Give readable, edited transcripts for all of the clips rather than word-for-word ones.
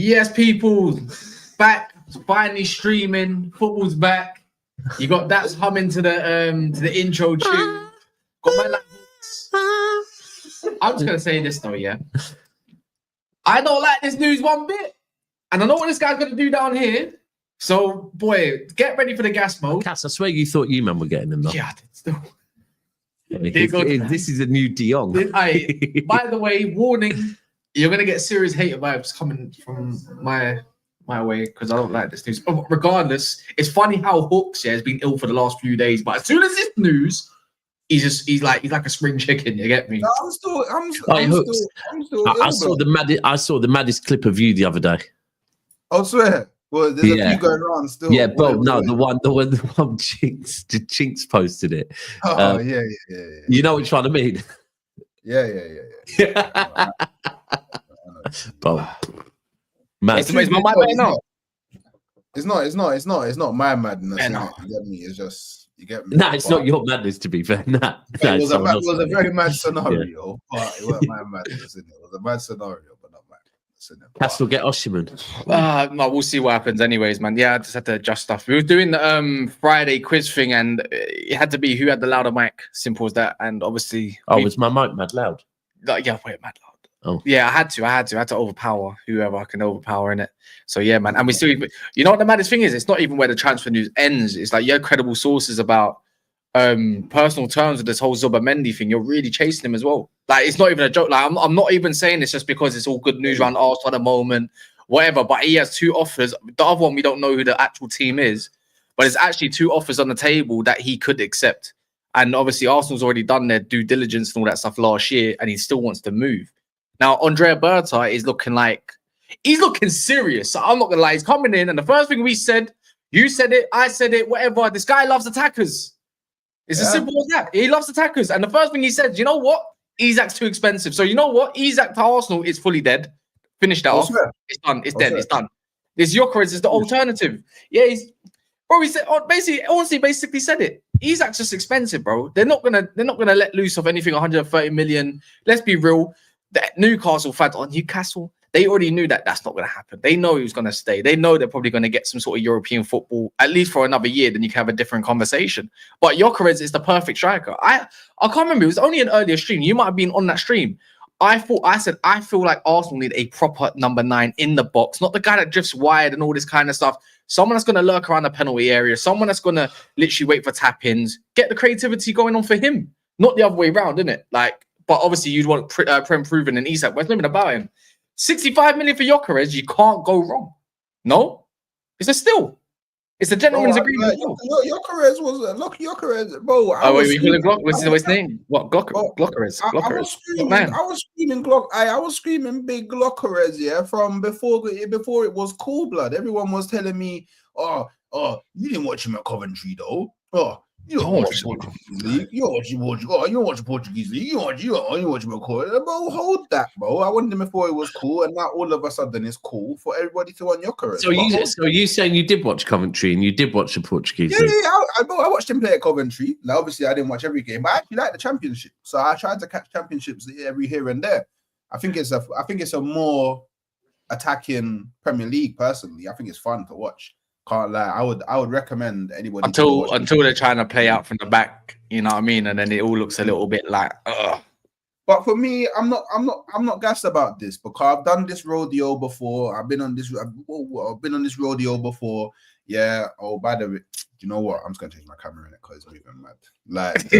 Yes, people, back, finally streaming. Football's back. You got that's humming to the intro tune. Got my I'm just gonna say this though, yeah. I don't like this news one bit, and I know what this guy's gonna do down here. So, boy, get ready for the gas mode. Cass, I swear you thought you man were getting them though. Yeah, I did still. This is a new De Jong. By the way, warning: you're gonna get serious hater vibes coming from my way because I don't like this news. But regardless, it's funny how Hooks has been ill for the last few days, but as soon as this news, he's like a spring chicken. You get me? No, I'm still I saw the maddest clip of you the other day. I swear. Well, there's a few going on still. Yeah, but no, the one Chinks posted it. Oh, yeah. You know which one I mean? Yeah. But man, it's my mind now. It's not my madness. You get me? It's just you get me. No, it's not your madness. To be fair, it was a very mad scenario, but it wasn't my madness. It was a mad scenario, but not mad. Castle get Oshiman. No, we'll see what happens anyways, man. Yeah, I just had to adjust stuff. We were doing the Friday quiz thing, and it had to be who had the louder mic. Simple as that. And obviously, was my mic mad loud? Yeah, wait, mad loud. Oh, yeah, I had to overpower whoever I can overpower in it. So yeah, man. And we still, you know what the maddest thing is? It's not even where the transfer news ends. It's like you had credible sources about personal terms with this whole Zuba-Mendy thing. You're really chasing him as well. Like, it's not even a joke. Like, I'm not even saying this just because it's all good news around Arsenal at the moment, whatever. But he has 2 offers. The other one, we don't know who the actual team is, but there's actually 2 offers on the table that he could accept. And obviously, Arsenal's already done their due diligence and all that stuff last year, and he still wants to move. Now, Andrea Berta is looking like he's looking serious. So I'm not gonna lie, he's coming in, and the first thing we said, you said it, I said it, whatever. This guy loves attackers. It's as simple as that. He loves attackers. And the first thing he said, you know what? Isak's too expensive. So you know what? Isak to Arsenal is fully dead. Finish that off. It's done. It's dead. It's done. This Gyokeres is the alternative. Yeah, he said basically said it. Isak's just expensive, bro. They're not gonna let loose of anything 130 million. Let's be real. The Newcastle fans on Newcastle, they already knew that that's not going to happen. They know he was going to stay. They know they're probably going to get some sort of European football, at least for another year, then you can have a different conversation. But Gyokeres is the perfect striker. I can't remember. It was only an earlier stream. You might have been on that stream. I said, I feel like Arsenal need a proper number 9 in the box, not the guy that drifts wide and all this kind of stuff. Someone that's going to lurk around the penalty area, someone that's going to literally wait for tap-ins, get the creativity going on for him, not the other way around, isn't it? Like, but obviously you'd want Prem Proven and Isak. What's nothing about him? 65 million for Gyokeres, you can't go wrong. No? It's a steal. It's a gentleman's agreement. Gyokeres was Gyokeres, bro. Wait, we call him Glock. What's his name? What? Glockeres. I was screaming Glock. I was screaming big Glockeres, yeah, from before it was cool blood. Everyone was telling me, oh, you didn't watch him at Coventry though. Oh, you don't watch the Portuguese league. You don't watch the Portuguese league. You watch him at Coventry. Bro, hold that, bro. I wanted him before it was cool, and now all of a sudden it's cool for everybody to want Gyokeres. So you saying you did watch Coventry and you did watch the Portuguese league? Yeah. I watched him play at Coventry. Now, obviously, I didn't watch every game, but I actually like the Championship. So I tried to catch championships every here and there. I think it's a more attacking Premier League. Personally, I think it's fun to watch. Can't lie. I would recommend anybody until they're trying to play out from the back, you know what I mean, and then it all looks a little bit like. But for me, I'm not gassed about this because I've done this rodeo before. I've been on this rodeo before. Yeah. Oh, by the way, you know what? I'm just gonna change my camera in it because it's moving mad. Like,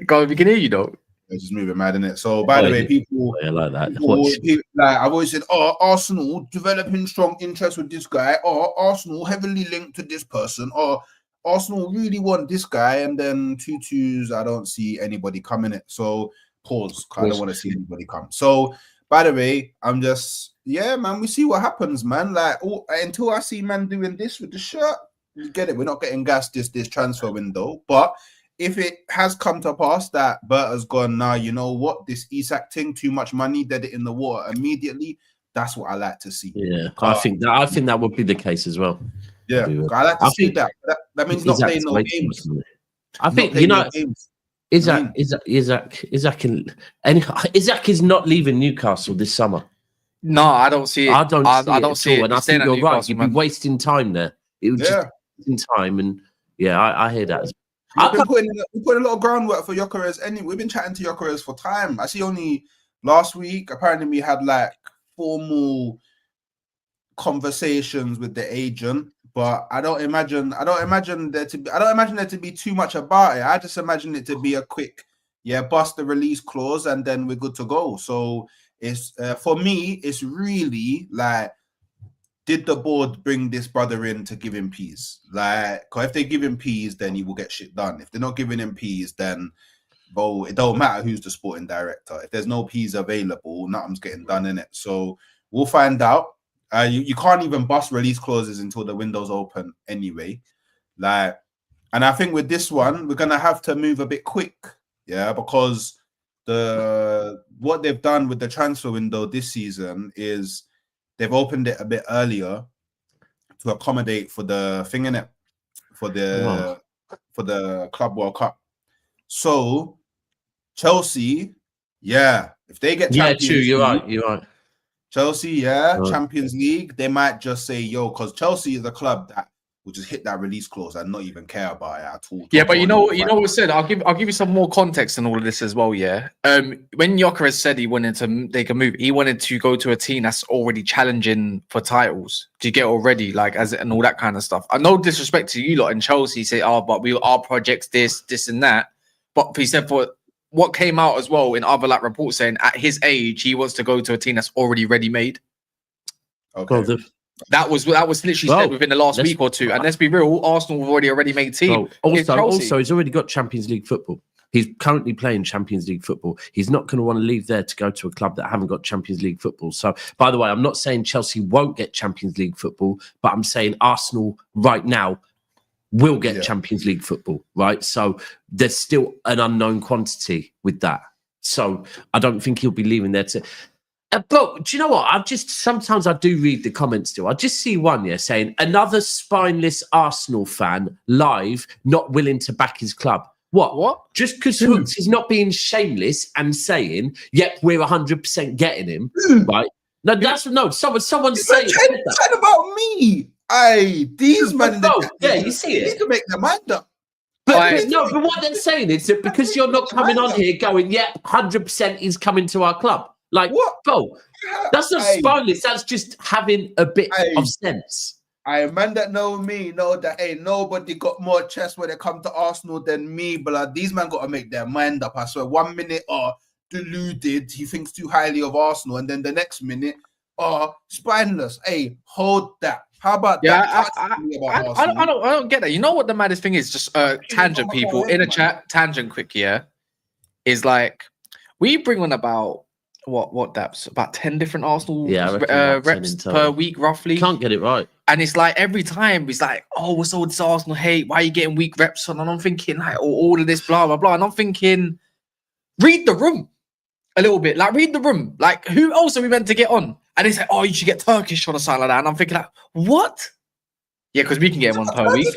God, we can hear you though. It's just moving mad, isn't it? So, by the way, people, like that. Like I've always said, Arsenal developing strong interest with this guy, or Arsenal heavily linked to this person, or Arsenal really want this guy, and then 2-2s, I don't see anybody coming it. So, pause. I don't want to see anybody come. So, by the way, I'm just, man, we see what happens, man. Like, until I see man doing this with the shirt, you get it. We're not getting gassed this transfer window, but if it has come to pass that Berta's gone, now you know what, this Isak thing, too much money, dead it in the water immediately. That's what I like to see. Yeah, I think that would be the case as well. Yeah, I like to see that. That means not playing no games. I think Isak is not leaving Newcastle this summer. No, I don't see it. I don't see it it. And I think you're right. You'd be wasting time there. It would just wasting time. And yeah, I hear that. We've been putting a lot of groundwork for Gyokeres. We've been chatting to Gyokeres for time. I see only last week, apparently we had like formal conversations with the agent, but I don't imagine there to be too much about it. I just imagine it to be a quick, bust the release clause and then we're good to go. So it's for me, it's really like, did the board bring this brother in to give him peas? Like, cause if they give him peas, then he will get shit done. If they're not giving him peas, then bro, it don't matter who's the sporting director. If there's no peas available, nothing's getting done in it. So we'll find out. You can't even bust release clauses until the window's open anyway. Like, and I think with this one, we're gonna have to move a bit quick, because what they've done with the transfer window this season is they've opened it a bit earlier to accommodate for the thing in it, for the Club World Cup. So Chelsea, if they get Champions League, you're right. Chelsea, Champions League, they might just say, because Chelsea is a club that will just hit that release clause and not even care about it at all. Yeah, but you know what said? I'll give you some more context on all of this as well. Yeah. When Gyokeres said he wanted to make a move, he wanted to go to a team that's already challenging for titles. Do you get already and all that kind of stuff? I no disrespect to you lot in Chelsea, say, but our projects this and that. But he said for what came out as well in other reports saying at his age he wants to go to a team that's already ready made. Okay. Well, that was literally said within the last week or two. And let's be real, Arsenal have already made team. Also, he's already got Champions League football. He's currently playing Champions League football. He's not going to want to leave there to go to a club that haven't got Champions League football. So, by the way, I'm not saying Chelsea won't get Champions League football, but I'm saying Arsenal right now will get Champions League football, right? So there's still an unknown quantity with that. So I don't think he'll be leaving there to... But do you know what? Sometimes I do read the comments still. I just see one, saying another spineless Arsenal fan live, not willing to back his club. What? Just because Hooks is not being shameless and saying, yep, we're 100% getting him, right? No, someone's saying that about me. These men, you see it. Need to make their mind up. But what they're saying is that because you're not coming on here going, yep, 100% is coming to our club. Like, what? Bro, that's not spineless. That's just having a bit of sense. Man that know me know that ain't nobody got more chest when it come to Arsenal than me. But these men got to make their mind up. I swear, 1 minute, deluded, he thinks too highly of Arsenal, and then the next minute, spineless. Hey, hold that. How about that? I don't get that. You know what the maddest thing is? Just tangent people in a chat, tangent quick, is like we bring on about what that's about 10 different Arsenal reps per week roughly. Can't get it right. And it's like every time it's like, what's all this Arsenal hate? Why are you getting weak reps on? And I'm thinking like all of this blah blah blah. And I'm thinking, read the room a little bit. Like read the room. Like who else are we meant to get on? And they say, you should get Turkish on or something like that. And I'm thinking like, what? Yeah, because we can get one per week.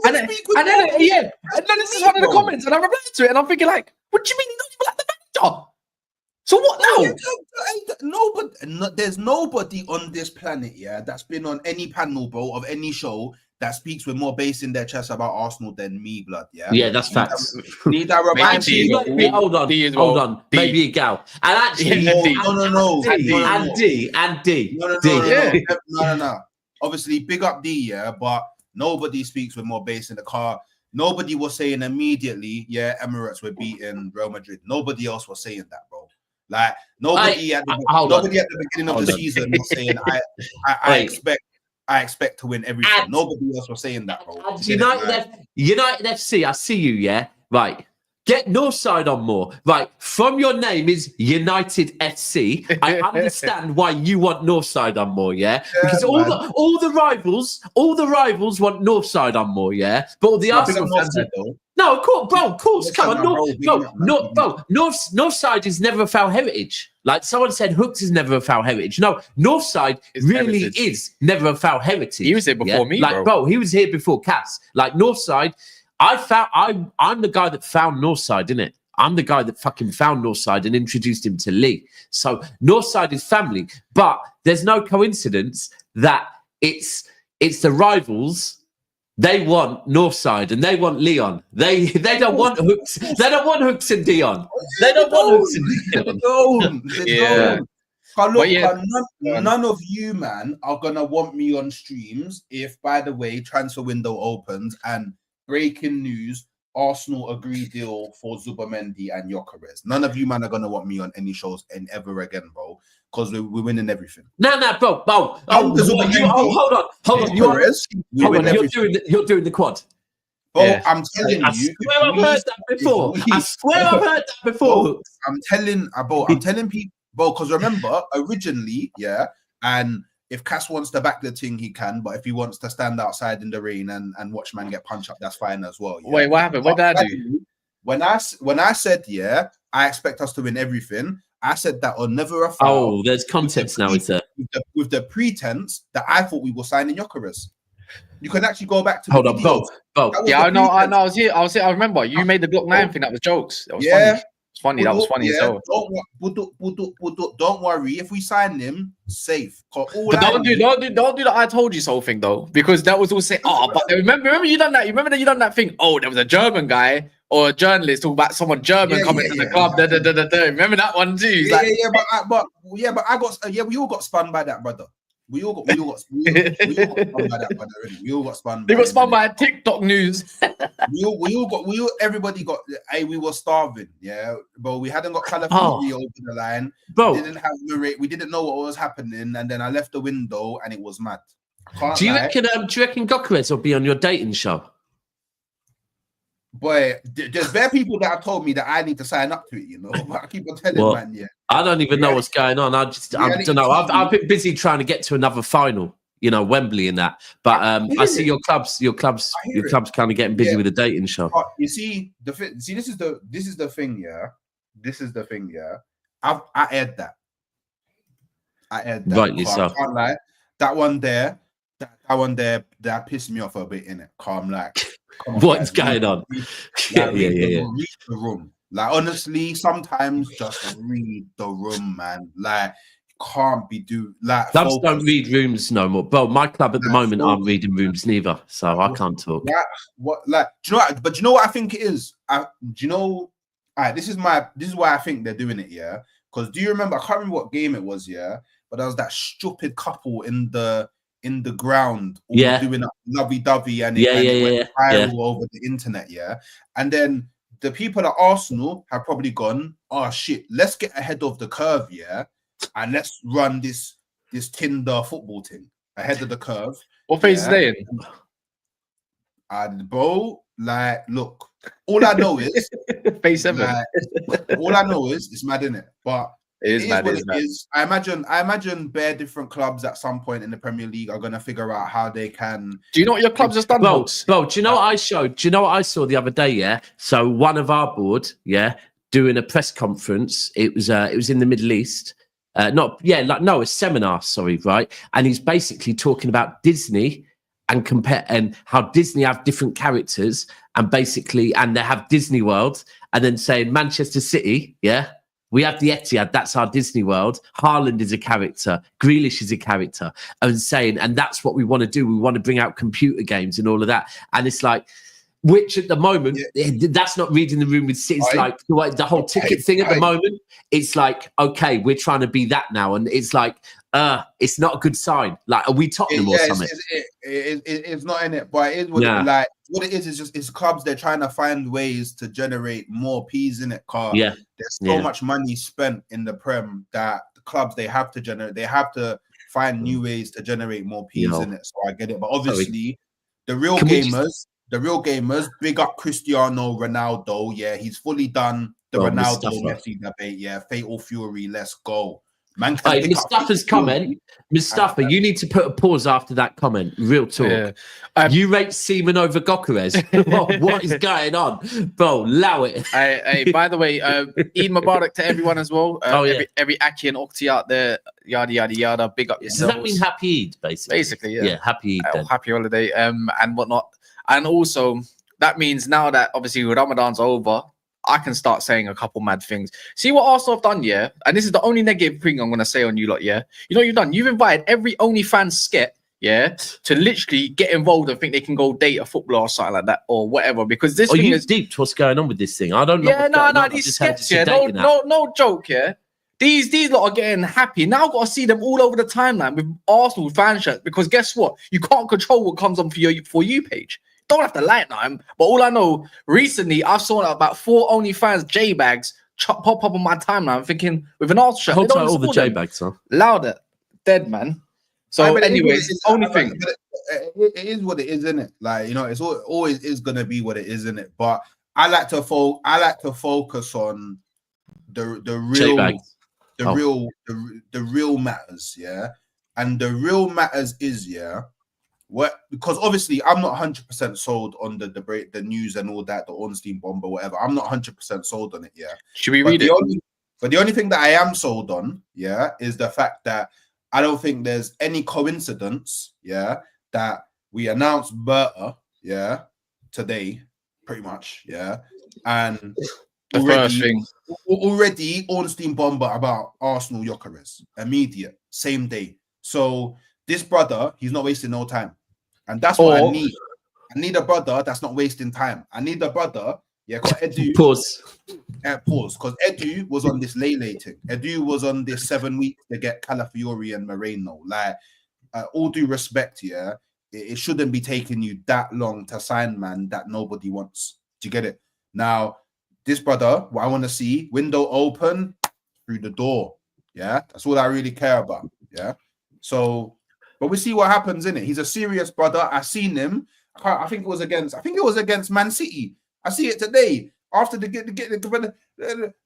And then this is one of the comments, and I replied to it, and I'm thinking like, what do you mean you don't even like the manager? So what now? There's nobody on this planet, that's been on any panel, bro, of any show that speaks with more bass in their chest about Arsenal than me, blood. Yeah, that's facts. Need I remind you? Hold on. Maybe a gal. And actually, no. And D. No. Obviously, big up D, but nobody speaks with more bass in the car. Nobody was saying immediately, Emirates were beating Real Madrid. Nobody else was saying that, bro. Like nobody at the beginning of the season was saying, I expect to win everything. Nobody else was saying that, bro. United FC, I see you, right. Get Northside on more. Right. From your name is United FC. I understand why you want Northside on more, because all the rivals want Northside on more, But all the Arsenal fans no, of course. Come on, Northside is never a foul heritage. Like someone said, Hooks is never a foul heritage. No, Northside really is never a foul heritage. He was here before me, bro. He was here before Cass. Like Northside. I'm the guy that found Northside, innit? I'm the guy that fucking found Northside and introduced him to Lee. So Northside is family, but there's no coincidence that it's the rivals. They want Northside and they want Leon. They don't want Hooks. They don't want Hooks and Dion. They don't want Hooks and Dion. They don't. None of you, man, are gonna want me on streams if, by the way, transfer window opens and breaking news: Arsenal agree deal for Zubamendi and Gyokeres. None of you, man, are gonna want me on any shows and ever again, bro, because we're winning everything. No, bro. Hold on. You're doing the quad. Bro, yeah. I'm telling you. I swear I've heard that before. I'm telling people. Bro, because remember, originally, yeah, and if Cass wants to back the thing, he can, but if he wants to stand outside in the rain and watch man get punched up, that's fine as well. Yeah? Wait, what happened? What did I do? When I said, yeah, I expect us to win everything, I said that on never a foul. Oh, there's context now, is there? With the pretense that I thought we were signing Gyokeres. You can actually go back to Hold on, Bo. Yeah, I know. I was here. I remember you made the Glock 9 thing. That was jokes. That was funny. Funny, that was funny as well. Don't worry. If we sign him, safe. Don't do the I told you so thing though, because that was all saying. Oh, but remember you done that. You remember that you done that thing. Oh, there was a German guy or a journalist talking about someone German coming to the club. Remember that one too? We all got spun by that, brother. We all got spun by that, brother. We all got spun. They got spun by TikTok news. Everybody got. Hey, we were starving, yeah, but we hadn't got California over the line. Bro, we didn't have the rate. We didn't know what was happening, and then I left the window, and it was mad. Do you reckon Gyokeres will be on your dating show? Boy, there's bare people that have told me that I need to sign up to it, you know. But I keep on telling man, yeah. I don't even know what's going on. I don't know. I've been busy trying to get to another final, you know, Wembley and that. But I see your clubs kind of getting busy with a dating show. But you see, this is the thing, yeah. This is the thing, yeah. I aired that. Rightly so. I can't lie. That one there, that pissed me off a bit, innit? Calm, like. What's going on? Read the room. Like, honestly, sometimes just read the room, man. Like, can't be clubs don't read rooms no more. But my club at the moment aren't reading rooms neither, so I can't talk. Do you know what? But do you know what I think it is? This is why I think they're doing it, yeah. Because do you remember? I can't remember what game it was, yeah. But there was that stupid couple in the ground, doing a lovey-dovey, and it went viral over the internet, yeah. And then the people at Arsenal have probably gone, oh shit, let's get ahead of the curve, yeah, and let's run this Tinder football thing ahead of the curve. What phase is they in? And bro, like, look, all I know is phase 7. All I know is it's mad, innit? But it is mad. I imagine bare different clubs at some point in the Premier League are gonna figure out how they can. Do you know what your clubs have done? Bro, do you know what I showed? Do you know what I saw the other day? Yeah. So one of our board, doing a press conference. It was in the Middle East. A seminar. Sorry, right. And he's basically talking about Disney and how Disney have different characters and they have Disney World, and then saying Manchester City, we have the Etihad, that's our Disney World. Haaland is a character. Grealish is a character. And that's what we want to do. We want to bring out computer games and all of that. And it's like, which at the moment, that's not reading the room with City. It's like the whole ticket thing at the moment. It's like, okay, we're trying to be that now. And it's like, it's not a good sign. Like, are we Tottenham or something? It's not in it, but it is what what it is just it's clubs. They're trying to find ways to generate more P's in it. There's so much money spent in the Prem that the clubs they have to find new ways to generate more P's in it. So I get it, but obviously the real gamers, big up Cristiano Ronaldo. Yeah, he's fully done the Ronaldo Messi debate. Yeah, fatal fury. Let's go. Man, Mustafa's comment. Mustafa, you need to put a pause after that comment. Real talk. You rate Seaman over Gyokeres. What is going on, bro? Allow it. Hey, by the way, Eid Mubarak to everyone as well. Every Aki and Okti out there. Yada yada yada. Big up yourselves. Does that mean happy Eid, basically? Basically, yeah. Happy Eid. Happy holiday. And whatnot. And also that means now that obviously Ramadan's over. I can start saying a couple mad things. See what Arsenal have done, yeah? And this is the only negative thing I'm going to say on you lot, yeah? You know what you've done? You've invited every OnlyFans skit, yeah, to literally get involved and think they can go date a footballer or something like that or whatever. Because this thing is deep to what's going on with this thing. I don't know. Yeah, no, these skits, yeah, no joke, yeah. These lot are getting happy. Now I've got to see them all over the timeline with Arsenal fan shirts because guess what? You can't control what comes on for your For You page. Don't have to like them. But all I know, recently I've saw about 4 OnlyFans J-bags pop up on my timeline thinking with an Arsenal shirt. Hold tight all the J-bags, huh? Louder. Dead, man. So anyways, it's only thing. It is what it is, isn't it? Like, you know, it's always is gonna be what it is, isn't it? But I like to focus on the real matters, yeah. And the real matters is, yeah, what, because obviously I'm not 100% sold on the news and all that, the Ornstein bomber, whatever. I'm not 100% sold on it, yeah. Should we read it? But the only thing that I am sold on, yeah, is the fact that I don't think there's any coincidence, yeah, that we announced Berta, yeah, today, pretty much, yeah, and already Ornstein bomber about Arsenal Gyokeres, immediate, same day. So this brother, he's not wasting no time, and that's what I need. I need a brother that's not wasting time. I need a brother. Yeah, because Edu pause, because Edu was on this Lele thing. Edu was on this 7 weeks to get Calafiori and Moreno. Like, all due respect, yeah, it shouldn't be taking you that long to sign man that nobody wants. Do you get it? Now, this brother, what I want to see, window open through the door. Yeah, that's all I really care about. Yeah, so, but we see what happens in it. He's a serious brother. I seen him. I think it was against Man City. I see it today. After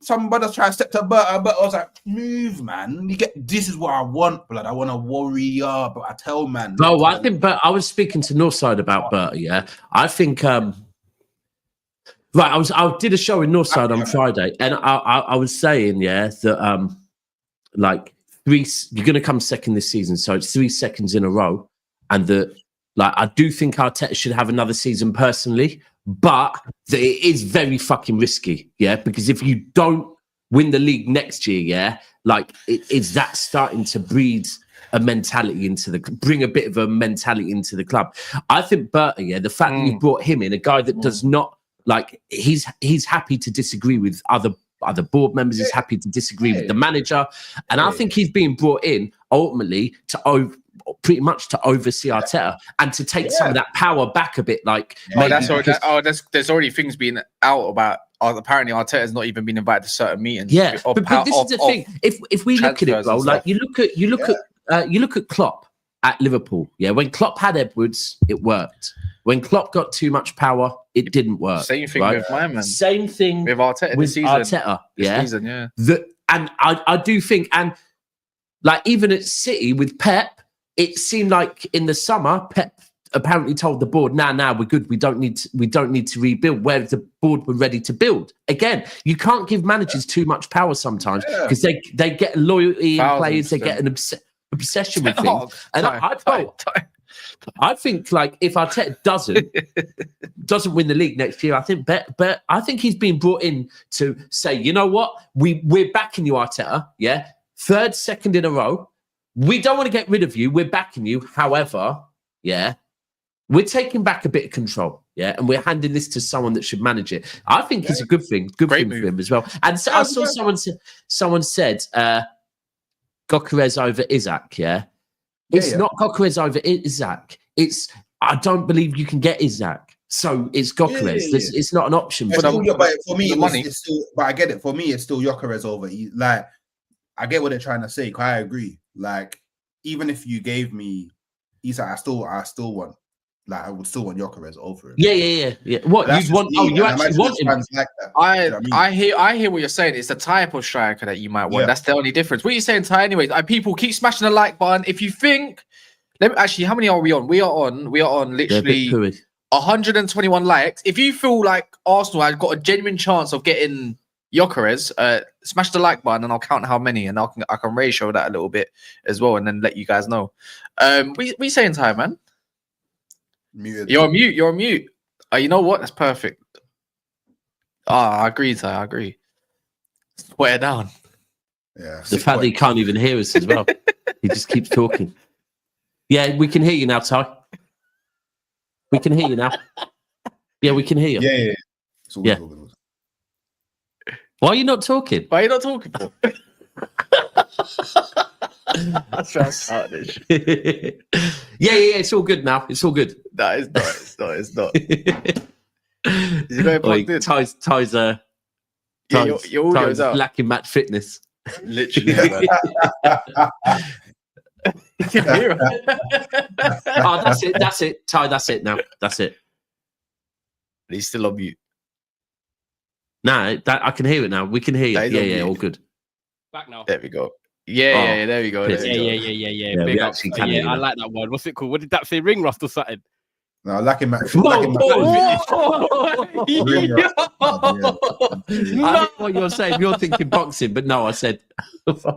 some brothers try to step to Berta, but I was like, move, man. This is what I want, blood. I want a warrior, but I tell man. No, I think, but I was speaking to Northside about Berta, yeah. I think right, I did a show in Northside on Friday, and I was saying, yeah, that like you're gonna come second this season, so it's 3 seconds in a row, and that like I do think Arteta should have another season personally. But it is very fucking risky, yeah, because if you don't win the league next year, yeah, like is that starting to breed a mentality into bring a bit of a mentality into the club. I think Berta, yeah, the fact that you brought him in, a guy that does not like, he's happy to disagree with other board members, he's happy to disagree with the manager, and I think he's being brought in ultimately to pretty much to oversee Arteta and to take some of that power back a bit. Like, there's already things being out about. Apparently, Arteta's not even been invited to certain meetings. Yeah, but this is the thing. If we look at it, bro, like you look at Klopp at Liverpool. Yeah, when Klopp had Edwards, it worked. When Klopp got too much power, it didn't work. Same thing with my man. Same thing with Arteta this season. And I do think, and like even at City with Pep, it seemed like in the summer, Pep apparently told the board, "Nah, we're good. We don't need to rebuild." Where the board were ready to build. Again, you can't give managers too much power sometimes because they get loyalty in players, they get an obsession with things. And I think like if Arteta doesn't win the league next year, I think he's been brought in to say, you know what, we're backing you, Arteta. Yeah, 3rd, 2nd in a row. We don't want to get rid of you. We're backing you. However, yeah, we're taking back a bit of control. Yeah, and we're handing this to someone that should manage it. I think it's a good thing. Good thing for him as well. And so I saw someone said Gyokeres over Isak. Yeah, it's not Gyokeres over Isak. It's I don't believe you can get Isak. So it's Gyokeres. It's not an option. But for me, it's still. But I get it. For me, it's still Gyokeres over. Like, I get what they're trying to say. I agree. Like, even if you gave me Isak, I still want. Like, I would still want Gyokeres over him. Yeah. What you want? You actually want him? Like that. I hear what you're saying. It's the type of striker that you might want. That's the only difference. What are you saying, Ty? Anyways, people keep smashing the like button. If you think, how many are we on? We are on literally 121 likes. If you feel like Arsenal has got a genuine chance of getting Gyokeres, smash the like button and I'll count how many, and I can ratio that a little bit as well, and then let you guys know. We saying Ty, man? Muted. You're on mute. You know what? That's perfect. I agree, Ty. I agree. Swear it down. Yeah. The fact that he can't even hear us as well. He just keeps talking. Yeah, we can hear you now, Ty. We can hear you now. Yeah, we can hear you. Yeah. It's all good, Yeah. all good. Why are you not talking? Why are you not talking for? That's childish. Yeah, it's all good now. It's all good. No, it's not. Is it going plugged in? Ty's Yeah, your audio's out. lacking match fitness. Literally, man. You can hear it. Oh, that's it. Ty, that's it now. That's it. He's still on mute. Nah, I can hear it now. We can hear you. Yeah, all good. Back now. There we go. Yeah, there we go. Piss. Yeah. we Big up. actually can hear I you. like that one. What's it called? What did that say? Ring rust or something? No, lacking match. Whoa, lacking match. I know what you're saying. You're thinking boxing, but no, I said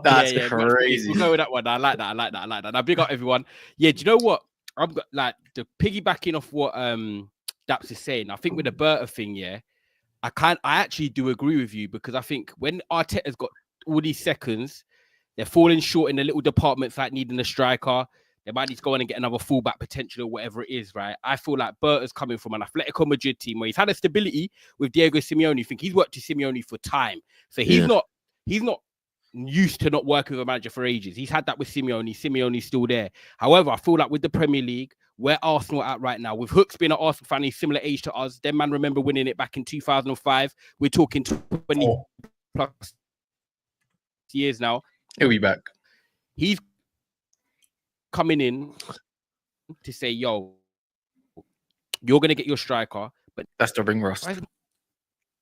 That's Yeah, crazy. We'll go with that one. I like that. Now, big up everyone. Yeah, do you know what? I've got like the piggybacking off what Daps is saying. I think with the Berta thing, yeah, I actually do agree with you because I think when Arteta's got all these seconds, they're falling short in the little departments like needing a striker. They might need to go in and get another fullback potential or whatever it is, right? I feel like Berta's coming from an Atletico Madrid team where he's had a stability with Diego Simeone. I think he's worked with Simeone for time. So he's not used to not working with a manager for ages. He's had that with Simeone. Simeone's still there. However, I feel like with the Premier League, where Arsenal are at right now, with Hooks being an Arsenal fan, he's similar age to us. Them man remember winning it back in 2005. We're talking 20 plus years now. He'll be back. He's coming in to say, yo, you're going to get your striker. But That's the ring rust.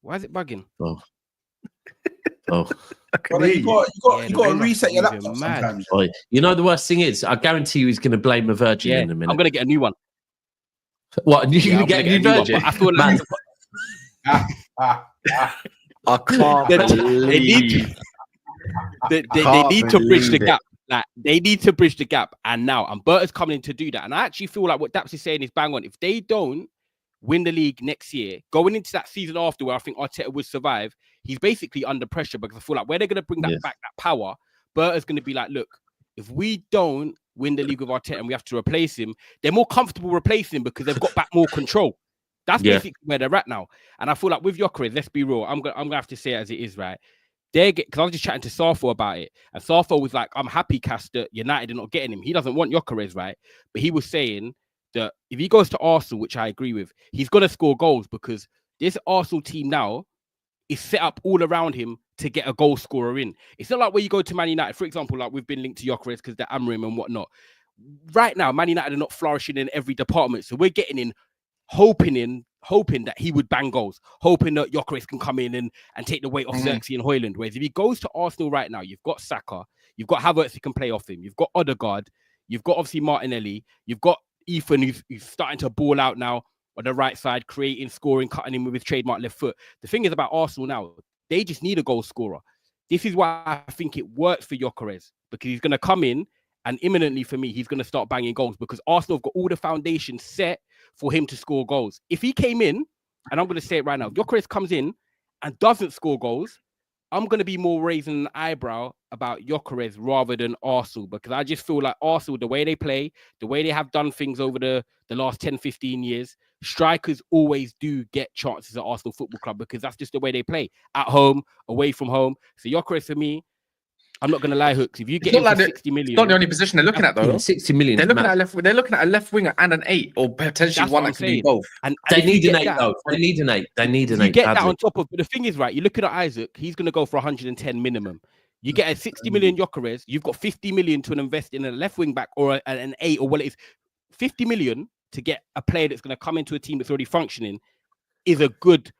Why is it bugging? Oh. Well, you got to reset your laptop laptop sometimes. Boy, you know the worst thing is, I guarantee you he's going to blame a virgin in a minute. I'm going to get a new one. What? You're going to get a new virgin? One, I feel like I can't believe they need to bridge the gap. Like they need to bridge the gap. And Berta's coming in to do that. And I actually feel like what Daps is saying is bang on. If they don't win the league next year, going into that season after where I think Arteta would survive, he's basically under pressure because I feel like where they're going to bring that back, that power, Berta's going to be like, look, if we don't win the league with Arteta and we have to replace him, they're more comfortable replacing him because they've got back more control. That's basically where they're at now. And I feel like with Gyokeres, let's be real, I'm gonna have to say it as it is, right? Because I was just chatting to Sarfo about it, and Sarfo was like, I'm happy, Cass, that United are not getting him. He doesn't want Gyokeres, right? But he was saying that if he goes to Arsenal, which I agree with, he's going to score goals because this Arsenal team now is set up all around him to get a goal scorer in. It's not like where you go to Man United, for example, like we've been linked to Gyokeres because they're Amrim and whatnot. Right now, Man United are not flourishing in every department. So we're getting in, hoping that he would bang goals, hoping that Gyokeres can come in and take the weight off Xerxes and Højlund. Whereas if he goes to Arsenal right now, you've got Saka, you've got Havertz who can play off him, you've got Odegaard, you've got obviously Martinelli, you've got Ethan who's starting to ball out now on the right side, creating, scoring, cutting in with his trademark left foot. The thing is about Arsenal now, they just need a goal scorer. This is why I think it works for Gyokeres, because he's going to come in and imminently for me, he's going to start banging goals because Arsenal have got all the foundations set for him to score goals. If he came in, and I'm going to say it right now, Gyokeres comes in and doesn't score goals, I'm going to be more raising an eyebrow about Gyokeres rather than Arsenal, because I just feel like Arsenal, the way they play, the way they have done things over the last 10, 15 years, strikers always do get chances at Arsenal Football Club because that's just the way they play. At home, away from home. So Gyokeres for me, I'm not going to lie, Hooks. If you get him for 60 million... It's not the only position they're looking at, though. 60 million. They're looking at a left winger and an 8, or potentially one that can do both. And they need an 8, though. They need an 8. They need an 8. You get that on top of... But the thing is, right, you're looking at Isaac, he's going to go for 110 minimum. You get a 60 million Gyokeres, you've got 50 million to invest in a left wing back or an 8 or what it is. 50 million to get a player that's going to come into a team that's already functioning is a good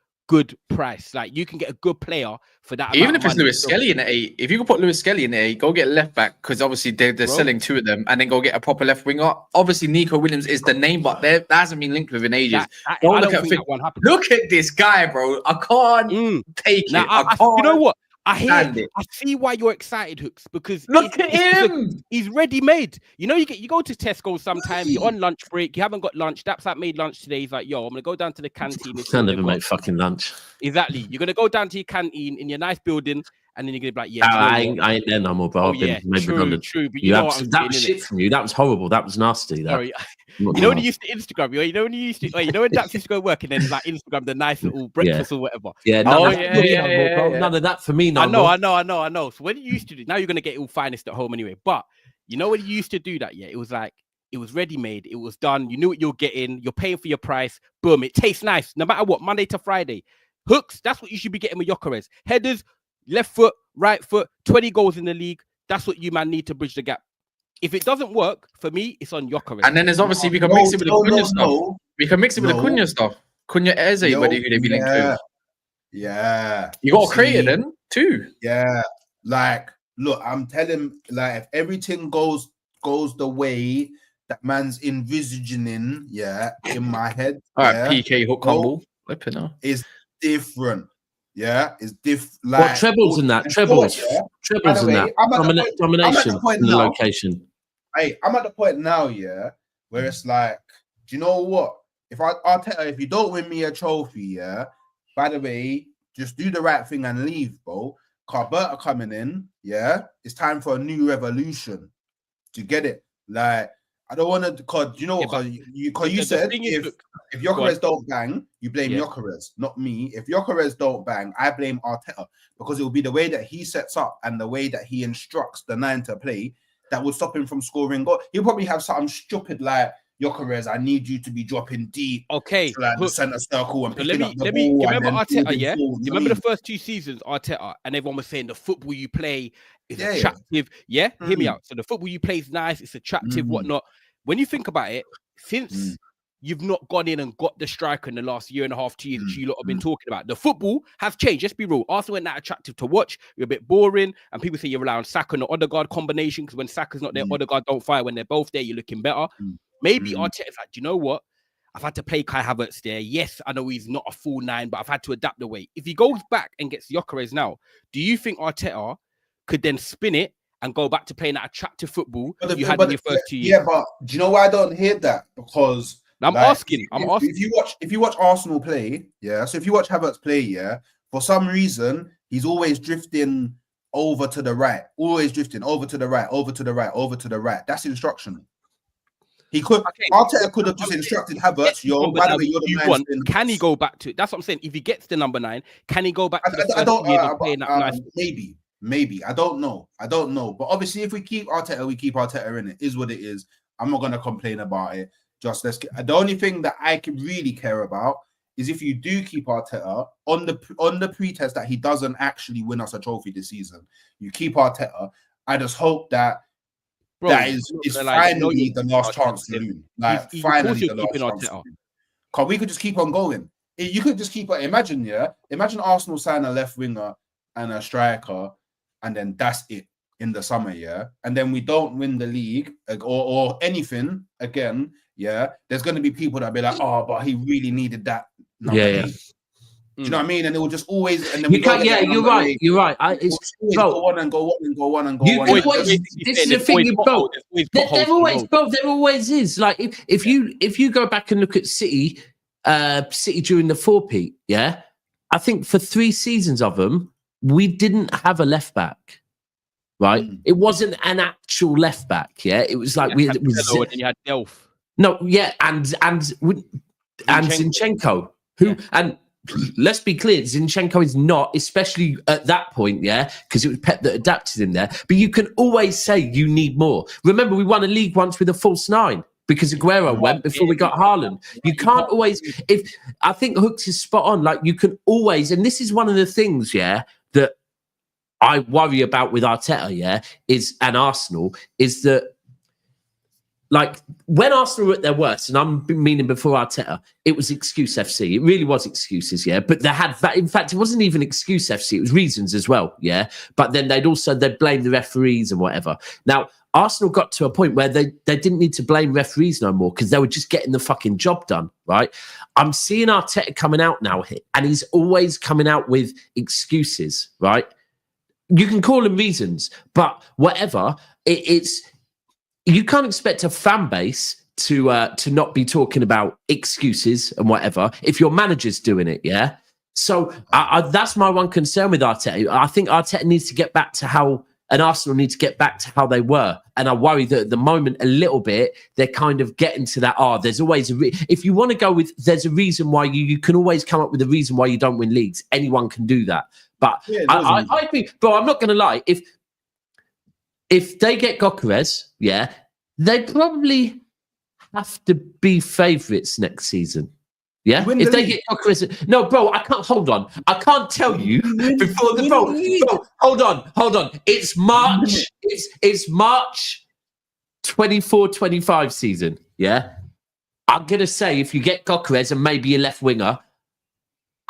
price. Like you can get a good player for that. Even if it's Lewis Skelly in the 8, if you can put Lewis Skelly in the 8, go get a left back because obviously they're selling 2 of them, and then go get a proper left winger. Obviously, Nico Williams is the name, but that hasn't been linked with in ages. Look at this guy, bro. I can't take it. I can't. You know what? I hear. Stand it. I see why you're excited, Hooks, because Look at him. he's ready made. You know, you go to Tesco sometimes. You're on lunch break. You haven't got lunch. That's like made lunch today. He's like, yo, I'm gonna go down to the canteen. And see I what never they've got. make fucking lunch. Exactly. You're gonna go down to your canteen in your nice building, and then you're gonna be like, yeah, I ain't there no more, bro. oh, I've been yeah, made redundant. true. But you know what I'm that saying, was innit? shit from you. That was horrible. That was nasty. That. Sorry. You know when you used to Instagram, you know when you used to, you know when Dax used to go work and then like Instagram the nice little breakfast or whatever. Yeah, Oh, none of that for me no more, bro. None of that for me no I more. know. So when you used to do, now you're gonna get all finest at home anyway. But you know when you used to do that, yeah, it was like it was ready made, it was done. You knew what you're getting. You're paying for your price. Boom, it tastes nice no matter what. Monday to Friday, hooks. That's what you should be getting with Gyokeres. Headers, left foot, right foot, 20 goals in the league. That's what you man need to bridge the gap. If it doesn't work for me, it's on Gyokeres. And then there's obviously we can mix it with the Cunha stuff. We can mix it with the Cunha stuff. Cunha Eze, who they be linked to. Yeah. You got to create it then too. Yeah. Like, look, I'm telling, like, if everything goes the way that man's envisaging in my head. All right, PK hook humble. It's different. Yeah, it's different. Like, what trebles in that? Trebles in that. Domination in the location. Hey, I'm at the point now, where it's like, do you know what? If you don't win me a trophy, by the way, just do the right thing and leave, bro. Berta coming in, it's time for a new revolution. Do you get it? Like, I don't want to, because you know what? Because you said if Gyokeres don't bang, you blame Gyokeres, not me. If Gyokeres don't bang, I blame Arteta, because it will be the way that he sets up and the way that he instructs the 9 to play that would stop him from scoring goal. He'll probably have something stupid like, Gyokeres, I need you to be dropping deep. Okay. To like the center circle and picking up the let ball. me remember Arteta, yeah? You remember the first 2 seasons, Arteta, and everyone was saying the football you play is attractive. Yeah? Hear me out. So the football you play is nice, it's attractive, whatnot. When you think about it, since you've not gone in and got the striker in the last year and a half, 2 years, which you lot have been talking about, the football has changed. Let's be real. Arsenal ain't that attractive to watch. You're a bit boring, and people say you're relying on Saka and the Odegaard combination, because when Saka's not there, Odegaard don't fire. When they're both there, you're looking better. Maybe Arteta's like, do you know what? I've had to play Kai Havertz there. Yes, I know he's not a full 9, but I've had to adapt the way. If he goes back and gets Gyokeres now, do you think Arteta could then spin it and go back to playing that attractive football you had in your first 2 years? Yeah, but do you know why I don't hear that? Because I'm asking. If you watch Arsenal play, so if you watch Havertz play, for some reason he's always drifting over to the right, always drifting over to the right, over to the right, over to the right. That's instructional. He could. Arteta could have just instructed Havertz. By the way, you're the man. Can he go back to? That's what I'm saying. If he gets the number 9, can he go back to the first year of playing that nice? Maybe. I don't know. But obviously, if we keep Arteta, we keep Arteta in it. Is what it is. I'm not gonna complain about it. Just the only thing that I can really care about is if you do keep Arteta on the pretext that he doesn't actually win us a trophy this season. You keep Arteta. I just hope that. Bro, that is finally the last chance to lose. Like, finally the last chance to lose. Because we could just keep on going. You could just keep on. Imagine Arsenal sign a left winger and a striker, and then that's it in the summer, and then we don't win the league or anything again, there's going to be people that be like, oh, but he really needed that number 8. Do you know what I mean? And it will just always. And then you're right. You're right. It's go on and go on and go on and go on. This is the thing, bro. There always is. Like if you go back and look at City during the 4-peat, I think for 3 seasons of them, we didn't have a left back, right? It wasn't an actual left back, It was like and you had Delph. No, and Zinchenko, who and. Let's be clear, Zinchenko is not, especially at that point, because it was Pep that adapted him there. But you can always say you need more. Remember, we won a league once with a false 9 because Aguero went before we got Haaland. You can't always. I think Hooks is spot on. Like, you can always, and this is one of the things, that I worry about with Arteta, and Arsenal, is that. Like, when Arsenal were at their worst, and I'm meaning before Arteta, it was excuse FC. It really was excuses, But they had, in fact, it wasn't even excuse FC. It was reasons as well, But then they'd blame the referees and whatever. Now, Arsenal got to a point where they didn't need to blame referees no more because they were just getting the fucking job done, right? I'm seeing Arteta coming out now, and he's always coming out with excuses, right? you can call them reasons, but whatever. It's you can't expect a fan base to not be talking about excuses and whatever if your manager's doing it, yeah. So that's my one concern with Arteta. I think Arteta needs to get back to how, and Arsenal need to get back to how they were. And I worry that at the moment, a little bit, they're kind of getting to that. There's always if you want to go with, there's a reason why you can always come up with a reason why you don't win leagues. Anyone can do that. But I think, bro, I'm not going to lie. If they get Gyokeres, yeah, they probably have to be favourites next season. Yeah, if they get Gyokeres, no, bro, I can't. Hold on, I can't tell you before the bro. Hold on. It's March. It's March 24-25 season. Yeah, I'm gonna say if you get Gyokeres and maybe a left winger,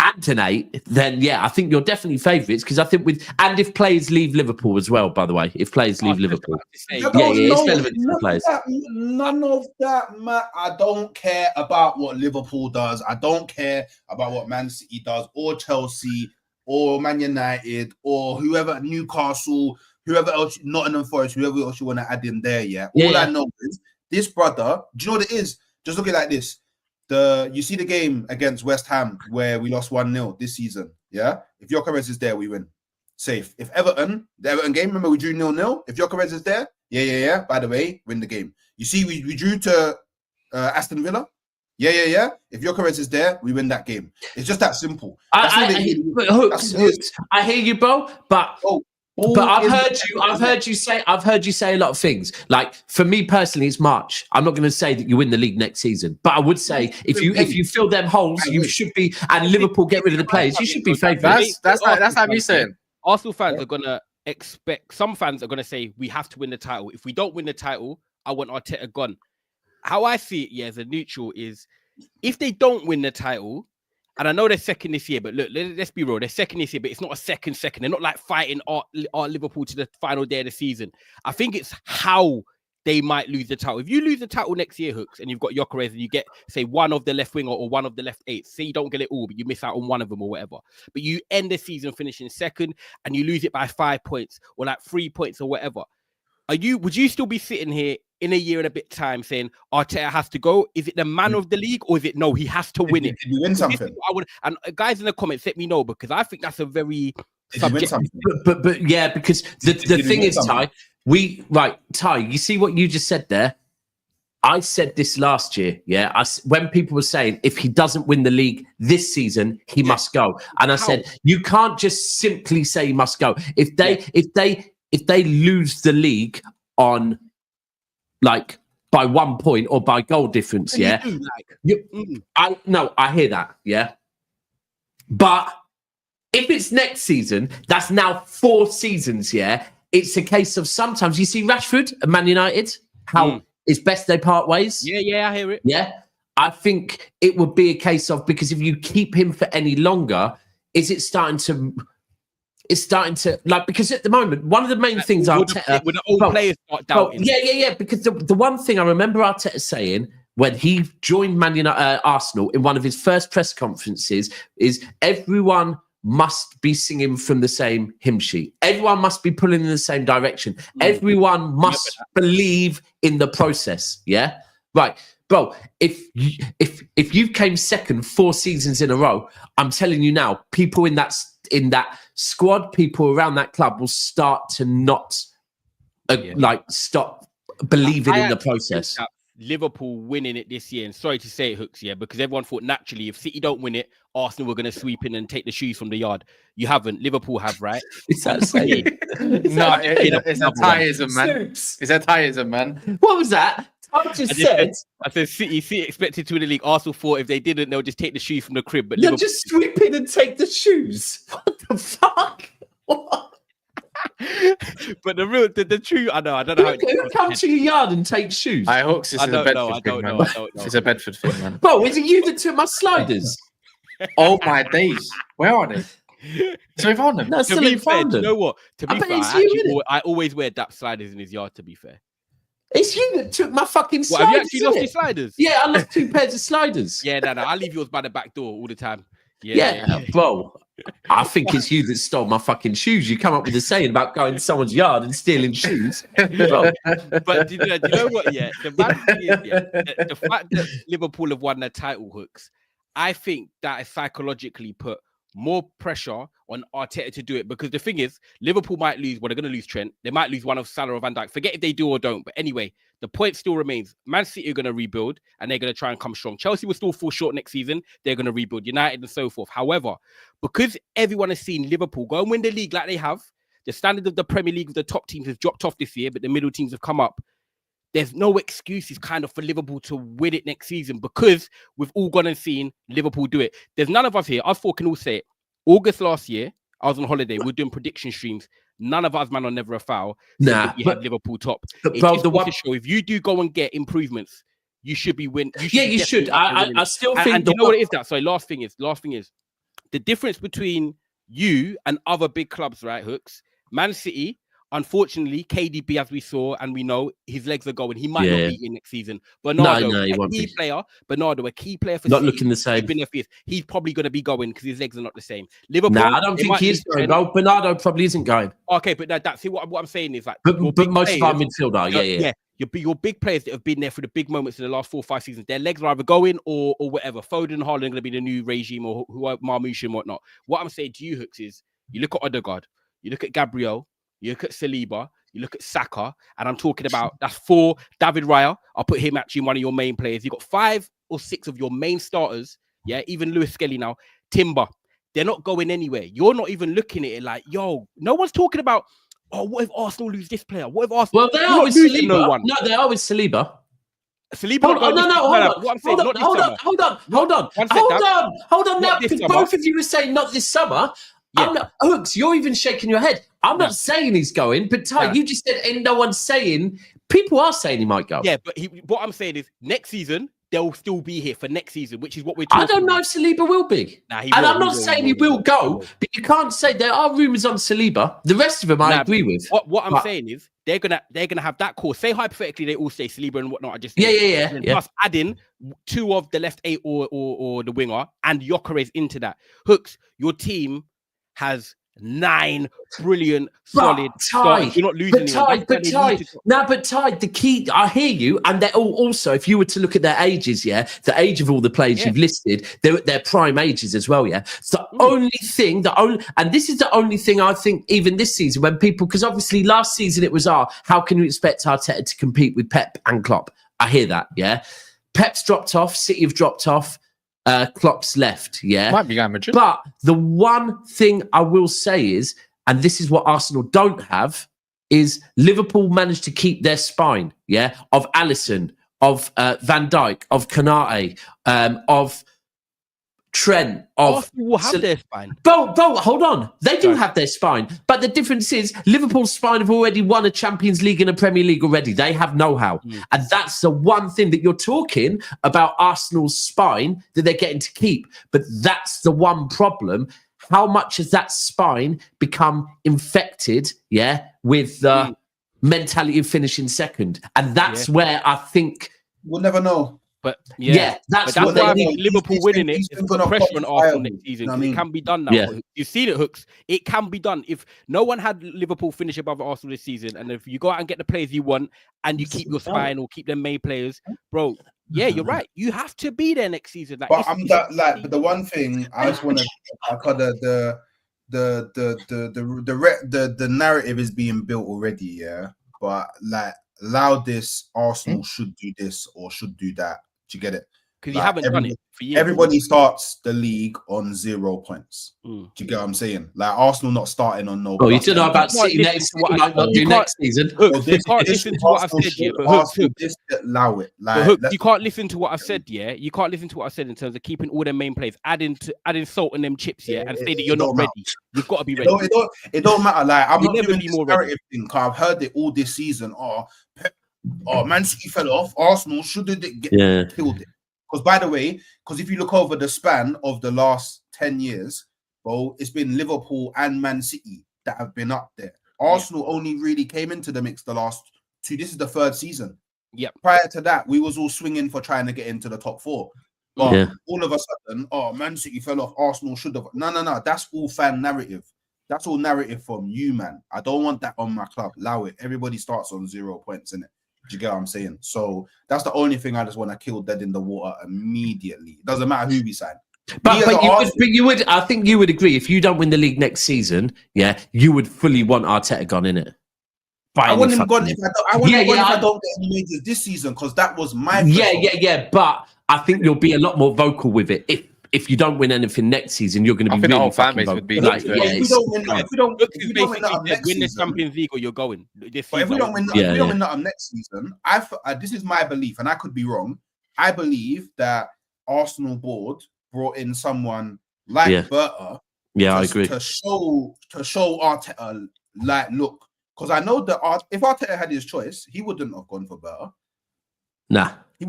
Anthony, then yeah, I think you're definitely favourites because I think and if players leave Liverpool as well, by the way, if players leave Liverpool, it's relevant to the players. None of that, Matt. I don't care about what Liverpool does. I don't care about what Man City does, or Chelsea, or Man United, or whoever, Newcastle, whoever else, Nottingham Forest, whoever else you want to add in there. Yeah, all I know is this brother. Do you know what it is? Just look at it like this. You see the game against West Ham where we lost 1-0 this season, yeah? If Gyokeres is there, we win. Safe. If the Everton game, remember we drew 0-0? If Gyokeres is there, yeah. By the way, win the game. You see, we drew to Aston Villa? Yeah. If Gyokeres is there, we win that game. It's just that simple. I hear you, bro, but... But I've heard you say a lot of things. Like for me personally, it's March. I'm not going to say that you win the league next season, but I would say if you fill them holes, you should be. And Liverpool get rid of the players, you should be favourites. That's how me saying. Arsenal fans are gonna expect. Some fans are gonna say we have to win the title. If we don't win the title, I want Arteta gone. How I see it, as a neutral, is if they don't win the title. And I know they're second this year, but look, let's be real. They're second this year, but it's not a second. They're not like fighting our Liverpool to the final day of the season. I think it's how they might lose the title. If you lose the title next year, Hooks, and you've got Gyokeres and you get, say, one of the left winger or one of the left eights, say you don't get it all, but you miss out on one of them or whatever. But you end the season finishing second and you lose it by 5 points or like 3 points or whatever. Would you still be sitting here in a year and a bit time saying Arteta has to go? Is it the man of the league or is it no, he has to win it? Did you win something? And guys in the comments, let me know because I think that's a very subjective. But yeah, because the thing is, Ty, you see what you just said there? I said this last year, when people were saying if he doesn't win the league this season, he must go. And I said, you can't just simply say he must go. If they lose the league on like by 1 point or by goal difference, I hear that, yeah. But if it's next season, that's now 4 seasons, yeah. It's a case of sometimes you see Rashford and Man United, how it's best they part ways. Yeah, I hear it. Yeah, I think it would be a case of because if you keep him for any longer, it's starting to like because at the moment one of the main things Arteta when the old players start doubting. Because the one thing I remember Arteta saying when he joined Arsenal in one of his first press conferences is everyone must be singing from the same hymn sheet. Everyone must be pulling in the same direction. Everyone must believe in the process. Yeah, right. Bro, if you came second 4 seasons in a row, I'm telling you now, people in that squad, people around that club will start to not stop believing in the process. Liverpool winning it this year, and sorry to say it, Hooks, because everyone thought naturally if City don't win it, Arsenal were going to sweep in and take the shoes from the yard. You haven't. Liverpool have, right? Is that saying? No, it's a tieism, man. It's a tieism, man. What was that? I said City expected to win the league. Arsenal thought if they didn't, they'll just take the shoes from the crib. But Liverpool just sweep in and take the shoes. What the fuck? What? But the true, I don't know how it come to your yard and take shoes. I hope this is a Bedford thing, man. It's a Bedford thing, man. Bro, is it you that took my sliders? Oh my days, where are they? So we found them. No, to be fair, you know what? To be fair, I always wear DAP sliders in his yard. To be fair, it's you that took my fucking sliders. Have you actually lost your sliders? Yeah, I lost 2 pairs of sliders. Yeah, no, I leave yours by the back door all the time. Yeah, bro. I think it's you that stole my fucking shoes. You come up with a saying about going to someone's yard and stealing shoes. Bro. But do you know what? Yeah, the bad thing is, the fact that Liverpool have won their title, Hooks, I think that has psychologically put more pressure on Arteta to do it, because the thing is, Liverpool might lose. Well, they're going to lose Trent. They might lose one of Salah or Van Dijk. Forget if they do or don't. But anyway, the point still remains. Man City are going to rebuild and they're going to try and come strong. Chelsea will still fall short next season. They're going to rebuild. United and so forth. However, because everyone has seen Liverpool go and win the league like they have, the standard of the Premier League of the top teams has dropped off this year, but the middle teams have come up. There's no excuses kind of for Liverpool to win it next season, because we've all gone and seen Liverpool do it. There's none of us here. Us four can all say it. August last year, I was on holiday. We were doing prediction streams. None of us, man, on Never a Foul. Nah, we had Liverpool top. But It bro, just the goes one, to show, if you do go and get improvements, you should be winning. yeah, you should. I still think. And you know what it is that? Sorry, last thing is the difference between you and other big clubs, right, Hooks? Man City, unfortunately, KDB, as we saw and we know, his legs are going. He might not be in next season. Bernardo, he won't a key be. player. Bernardo, a key player for Not City, looking the same. he's been there for years. He's probably going to be going because his legs are not the same. Liverpool, Nah, I don't think he is going. Bro, Bernardo probably isn't going. Okay, but that's what I'm saying is like, But most of our midfield are. Yeah. Your big players that have been there for the big moments in the last 4 or 5 seasons, their legs are either going or whatever. Foden and Haaland are going to be the new regime, or Marmoush and whatnot. What I'm saying to you, Hooks, is you look at Odegaard, you look at Gabriel, you look at Saliba, you look at Saka, and I'm talking about that's 4. David Raya, I'll put him actually in one of your main players. You've got 5 or 6 of your main starters. Yeah, even Lewis Skelly now, Timber. They're not going anywhere. You're not even looking at it like, yo, no one's talking about, oh, what if Arsenal lose this player? What if Arsenal? Well, they are with Saliba. No, they are with Saliba. Saliba. Hold on. Now, because both of you were saying not this summer. Yeah. Hooks, you're even shaking your head. I'm not saying he's going, but Ty, you just said, and no one's saying. People are saying he might go. Yeah, but what I'm saying is next season, they'll still be here for next season, which is what we're talking about. I don't know if Saliba will be. I'm not saying he will go, but you can't say there are rumours on Saliba. The rest of them I agree with. What I'm saying is they're gonna have that course. Say hypothetically they all say Saliba and whatnot. Yeah. Plus adding 2 of the left 8 or the winger and Gyokeres into that. Hooks, your team has 9 brilliant, solid starters. You're not losing anyone. But Ty, the key, I hear you, and they're also, if you were to look at their ages, the age of all the players you've listed, they're prime ages as well, It's the only thing, and this is the only thing I think even this season when people, because obviously last season it was, how can you expect Arteta to compete with Pep and Klopp? I hear that, Pep's dropped off, City have dropped off, Klopp's left, Might be going Madrid. But the one thing I will say is, and this is what Arsenal don't have, is Liverpool managed to keep their spine, of Alisson, of Van Dijk, of Konate, of Trent, of Arsenal will have their spine. Bo, hold on. They do have their spine. But the difference is Liverpool's spine have already won a Champions League and a Premier League already. They have know-how. And that's the one thing that you're talking about Arsenal's spine that they're getting to keep. But that's the one problem. How much has that spine become infected, with the mentality of finishing second? And that's where I think... We'll never know. But that's why I think Liverpool winning it is gonna pressure on Arsenal next season. You know what I mean? It can be done now. You've seen it, Hooks. It can be done. If no one had Liverpool finish above Arsenal this season, and if you go out and get the players you want, and you keep your spine or keep them main players, bro. Yeah, you're right. You have to be there next season. Like, but but the one thing I just want to, the narrative is being built already. But allow this Arsenal should do this or should do that. Do you get it? Because you haven't done it for years. Everybody starts the league on 0 points. Do you get what I'm saying? Like Arsenal not starting on no. Oh, you don't know about City next next season. You can't listen to what I've said yet. But just allow it. You can't listen to what I've said. You can't listen to what I said in terms of keeping all their main players, adding salt and them chips. And say that you're not ready. You've got to be ready. It don't matter. Like I'm not doing this narrative thing because I've heard it all this season. Man City fell off. Arsenal should have killed it. Because by the way, if you look over the span of the last 10 years, bro, it's been Liverpool and Man City that have been up there. Arsenal only really came into the mix the last 2. This is the 3rd season. Yep. Prior to that, we was all swinging for trying to get into the top 4. But all of a sudden, Man City fell off. Arsenal should have. No. That's all fan narrative. That's all narrative from you, man. I don't want that on my club. Allow it. Everybody starts on 0 points, innit? Do you get what I'm saying? So that's the only thing I just want to kill dead in the water immediately. It doesn't matter who we sign. But you would. I think you would agree if you don't win the league next season, you would fully want Arteta gone in it. I want him gone if I don't get any majors this season because that was my But I think you'll be a lot more vocal with it if you don't win anything next season. You're going to be really the whole fan base would be like, if we don't win the Champions League, or you're going. But if we don't win nothing next season, this is my belief, and I could be wrong. I believe that Arsenal board brought in someone like Berta. I agree. To show Arteta, like, look, because I know that if Arteta had his choice, he wouldn't have gone for Berta. Nah. He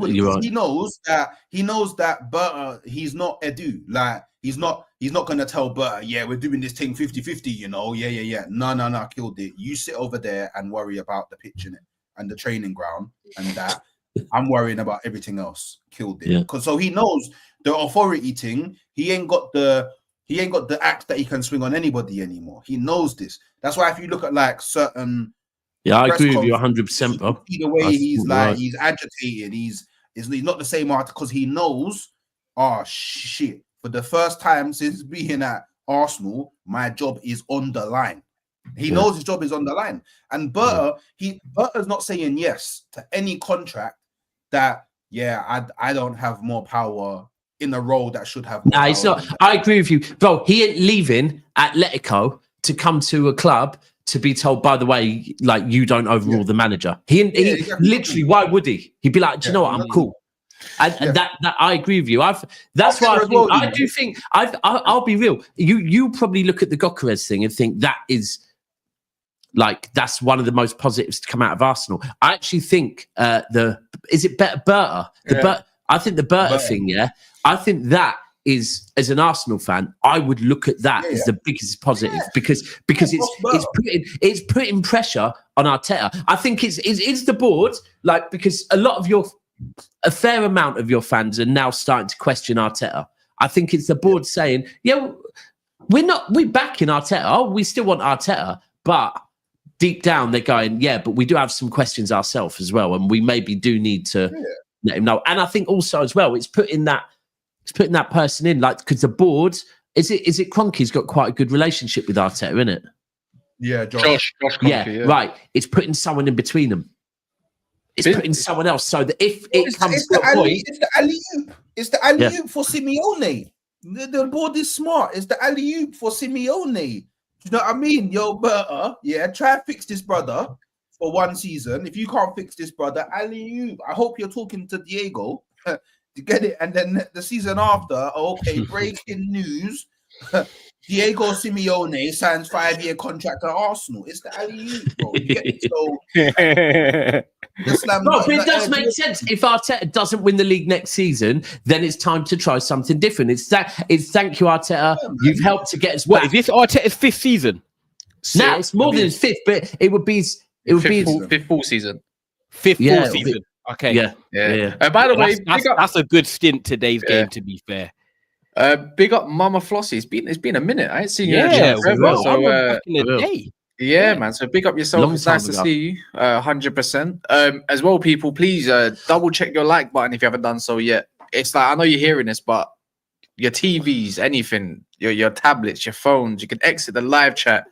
knows that Berta, he's not Edu. Like, he's not gonna tell Berta, we're doing this thing 50-50, you know. No, killed it. You sit over there and worry about the pitch in it and the training ground and that. I'm worrying about everything else. Killed it. Because so he knows the authority thing. He ain't got the axe that he can swing on anybody anymore. He knows this. That's why if you look at like certain I agree with you 100%, bro. The way he's like, he's agitated. He's not the same art because he knows. Oh shit! For the first time since being at Arsenal, my job is on the line. He knows his job is on the line, and Berta's not saying yes to any contract that I don't have more power in a role that should have. Nah, it's not. I agree with you, bro. He ain't leaving Atletico to come to a club to be told, by the way, like, you don't overrule the manager. He literally, why would he? He'd be like, do you know what? I'm cool. And that I agree with you. That's why I think I'll be real. You probably look at the Gyokeres thing and think that is like, that's one of the most positives to come out of Arsenal. I actually think Berta? I think the Berta thing, I think that is, as an Arsenal fan, I would look at that as the biggest positive because it's putting pressure on Arteta. I think it's the board, like, because a fair amount of your fans are now starting to question Arteta. I think it's the board saying, we're backing Arteta. Oh, we still want Arteta, but deep down they're going, but we do have some questions ourselves as well, and we maybe do need to let him know. And I think also as well, it's putting that person in, like, because the board is it Kroenke's got quite a good relationship with Arteta, isn't it? Yeah, Josh Kroenke, right. It's putting someone in between them. It's putting someone else so that if it comes to a point, it's the alley-oop. It's the alley-oop for Simeone. The board is smart. It's the alley-oop for Simeone. You know what I mean? Yo, Berta, try and fix this brother for one season. If you can't fix this brother, alley-oop. I hope you're talking to Diego to get it. And then the season after, breaking news. Diego Simeone signs 5-year contract at Arsenal. It's the alley-oop, bro. But it does make sense. If Arteta doesn't win the league next season, then it's time to try something different. It's thank you, Arteta. You've helped to get us back. What is this, Arteta's 5th season? No, it's more than his 5th, but it would be his fifth full season. 5th full season. Okay. Yeah. By the way, that's a good stint today's game, to be fair. Big up Mama Flossie. It's been a minute. I ain't seen you forever. So back in the day. Yeah, man. So big up yourself. It's nice to see you. 100%. As well, people, please double check your like button if you haven't done so yet. It's like, I know you're hearing this, but your TVs, anything, your tablets, your phones, you can exit the live chat.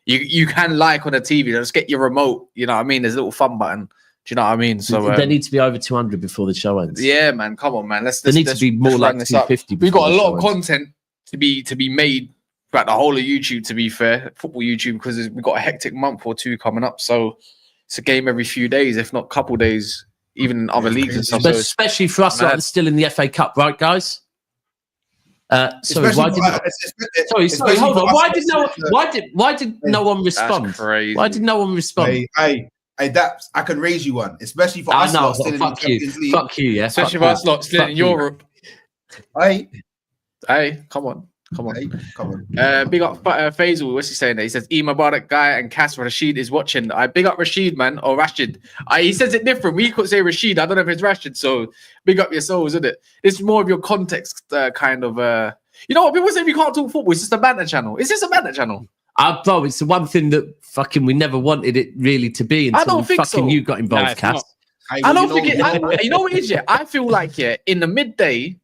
You can like on the TV. Just get your remote. You know what I mean? There's a little fun button. Do you know what I mean? So there needs to be over 200 before the show ends. Yeah, man. Come on, man. There needs to be more like 250. We've got a lot of content to be made throughout the whole of YouTube, to be fair, football YouTube, because we've got a hectic month or two coming up. So it's a game every few days, if not couple days, even in other leagues and stuff. But especially for us, like, still in the FA Cup, right, guys? Sorry, hold on. Why did no one respond? Why did no one respond? Hey, that I can raise you one, especially for us. Fuck you, yeah. Especially for us lot still in Europe. Hey, come on. Come on. Hey, come on. Big up Faisal. What's he saying there? He says, E Mubarak guy and Cass Rashid is watching. I big up Rashid, man, or Rashid. He says it different. We could say Rashid. I don't know if it's Rashid. So big up your souls, isn't it? It's more of your context kind of. You know what? People say we can't talk football. It's just a banter channel. Is this a banter channel? Bro, it's the one thing that fucking we never wanted it really to be until I don't think fucking so. you got involved, Nah, it's Cass. not. I don't think it. You know what it is? Yeah, I feel like in the midday.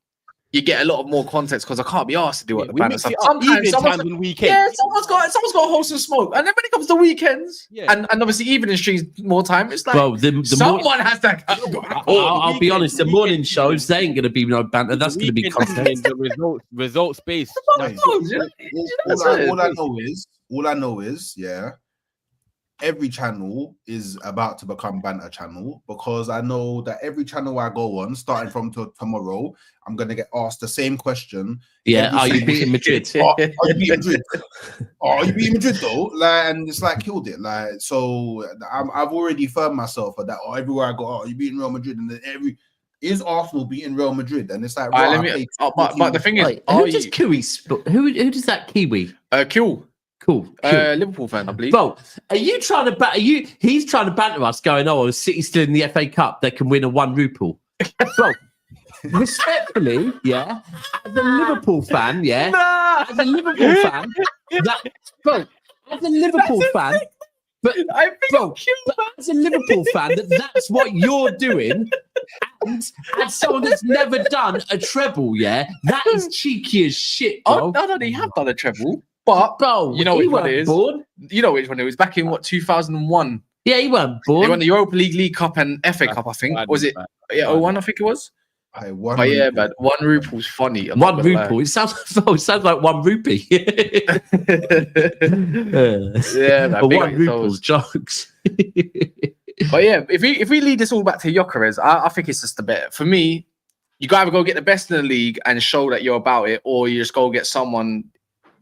You get a lot of more context because I can't be asked to do what the we banner mix stuff. it up Sometimes evening someone's times on weekends. yeah, someone's got to hold some smoke, and then when it comes to weekends, Yeah. and obviously evening streams more time, it's like Bro, the someone has to. I'll be honest, the morning shows, they ain't going to be no banter. That's going to be Weekend content. the results based. All All I know is, yeah, every channel is about to become banter channel because I know that every channel I go on, starting from tomorrow, I'm gonna get asked the same question. Yeah, every are you single- beating Madrid? Are you beating Madrid? Are you beating Madrid though? Like, and it's like killed it. Like, so I've already firmed myself for that. Or everywhere I go, are you beating Real Madrid? And then is Arsenal beating Real Madrid? And it's like, All right, right, let me. But the thing is, Wait, who does Kiwi? Who does that Kiwi? Kill Cool. Liverpool fan, I believe. Bro, are you trying to He's trying to banter us, going, "Oh, City's still in the FA Cup. They can win a ₹1." Bro, respectfully, yeah, as a Liverpool fan, yeah, as a Liverpool fan, as a Liverpool fan, but as a Liverpool fan, that's what you're doing, and as someone that's never done a treble, yeah, that is cheeky as shit, bro. Oh no, they have done a treble, but Bro, you know which one it is. Born. You know which one it was back in 2001. Yeah, he weren't They born. won the Europa League Cup and FA Cup, I think. Was it? Yeah, 01, I think it was. I won. But yeah, but ₹1's funny. I'm One not gonna lie. ruple. It sounds like one rupee. Yeah, man, But big one up ruple yourselves. jokes. But yeah, if we lead this all back to Gyokeres, I think it's just a bit. For me, you gotta go get the best in the league and show that you're about it, or you just go get someone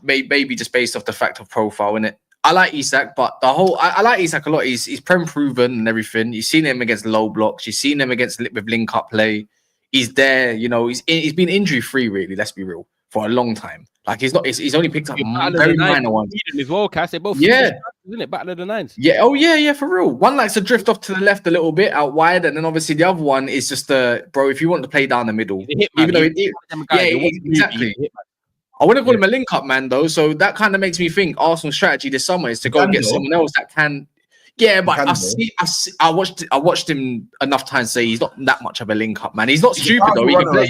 maybe just based off the fact of profile in it. I like Isak, but I like Isak a lot. He's prem proven and everything. You've seen him against low blocks. You've seen him with link up play. He's there. You know, he's been injury free really. Let's be real, for a long time. Like he's only picked up very minor ones. As well, Cass. They both Yeah. isn't it? Battle of the Nines. Yeah. Oh yeah, for real. One likes to drift off to the left a little bit out wide, and then obviously the other one is just bro. If you want to play down the middle, even though exactly. I wouldn't call him a link-up man, though. So that kind of makes me think Arsenal's strategy this summer is to go get someone else that can. Yeah, but I watched him enough times say he's not that much of a link-up man. He's not stupid though. He can play.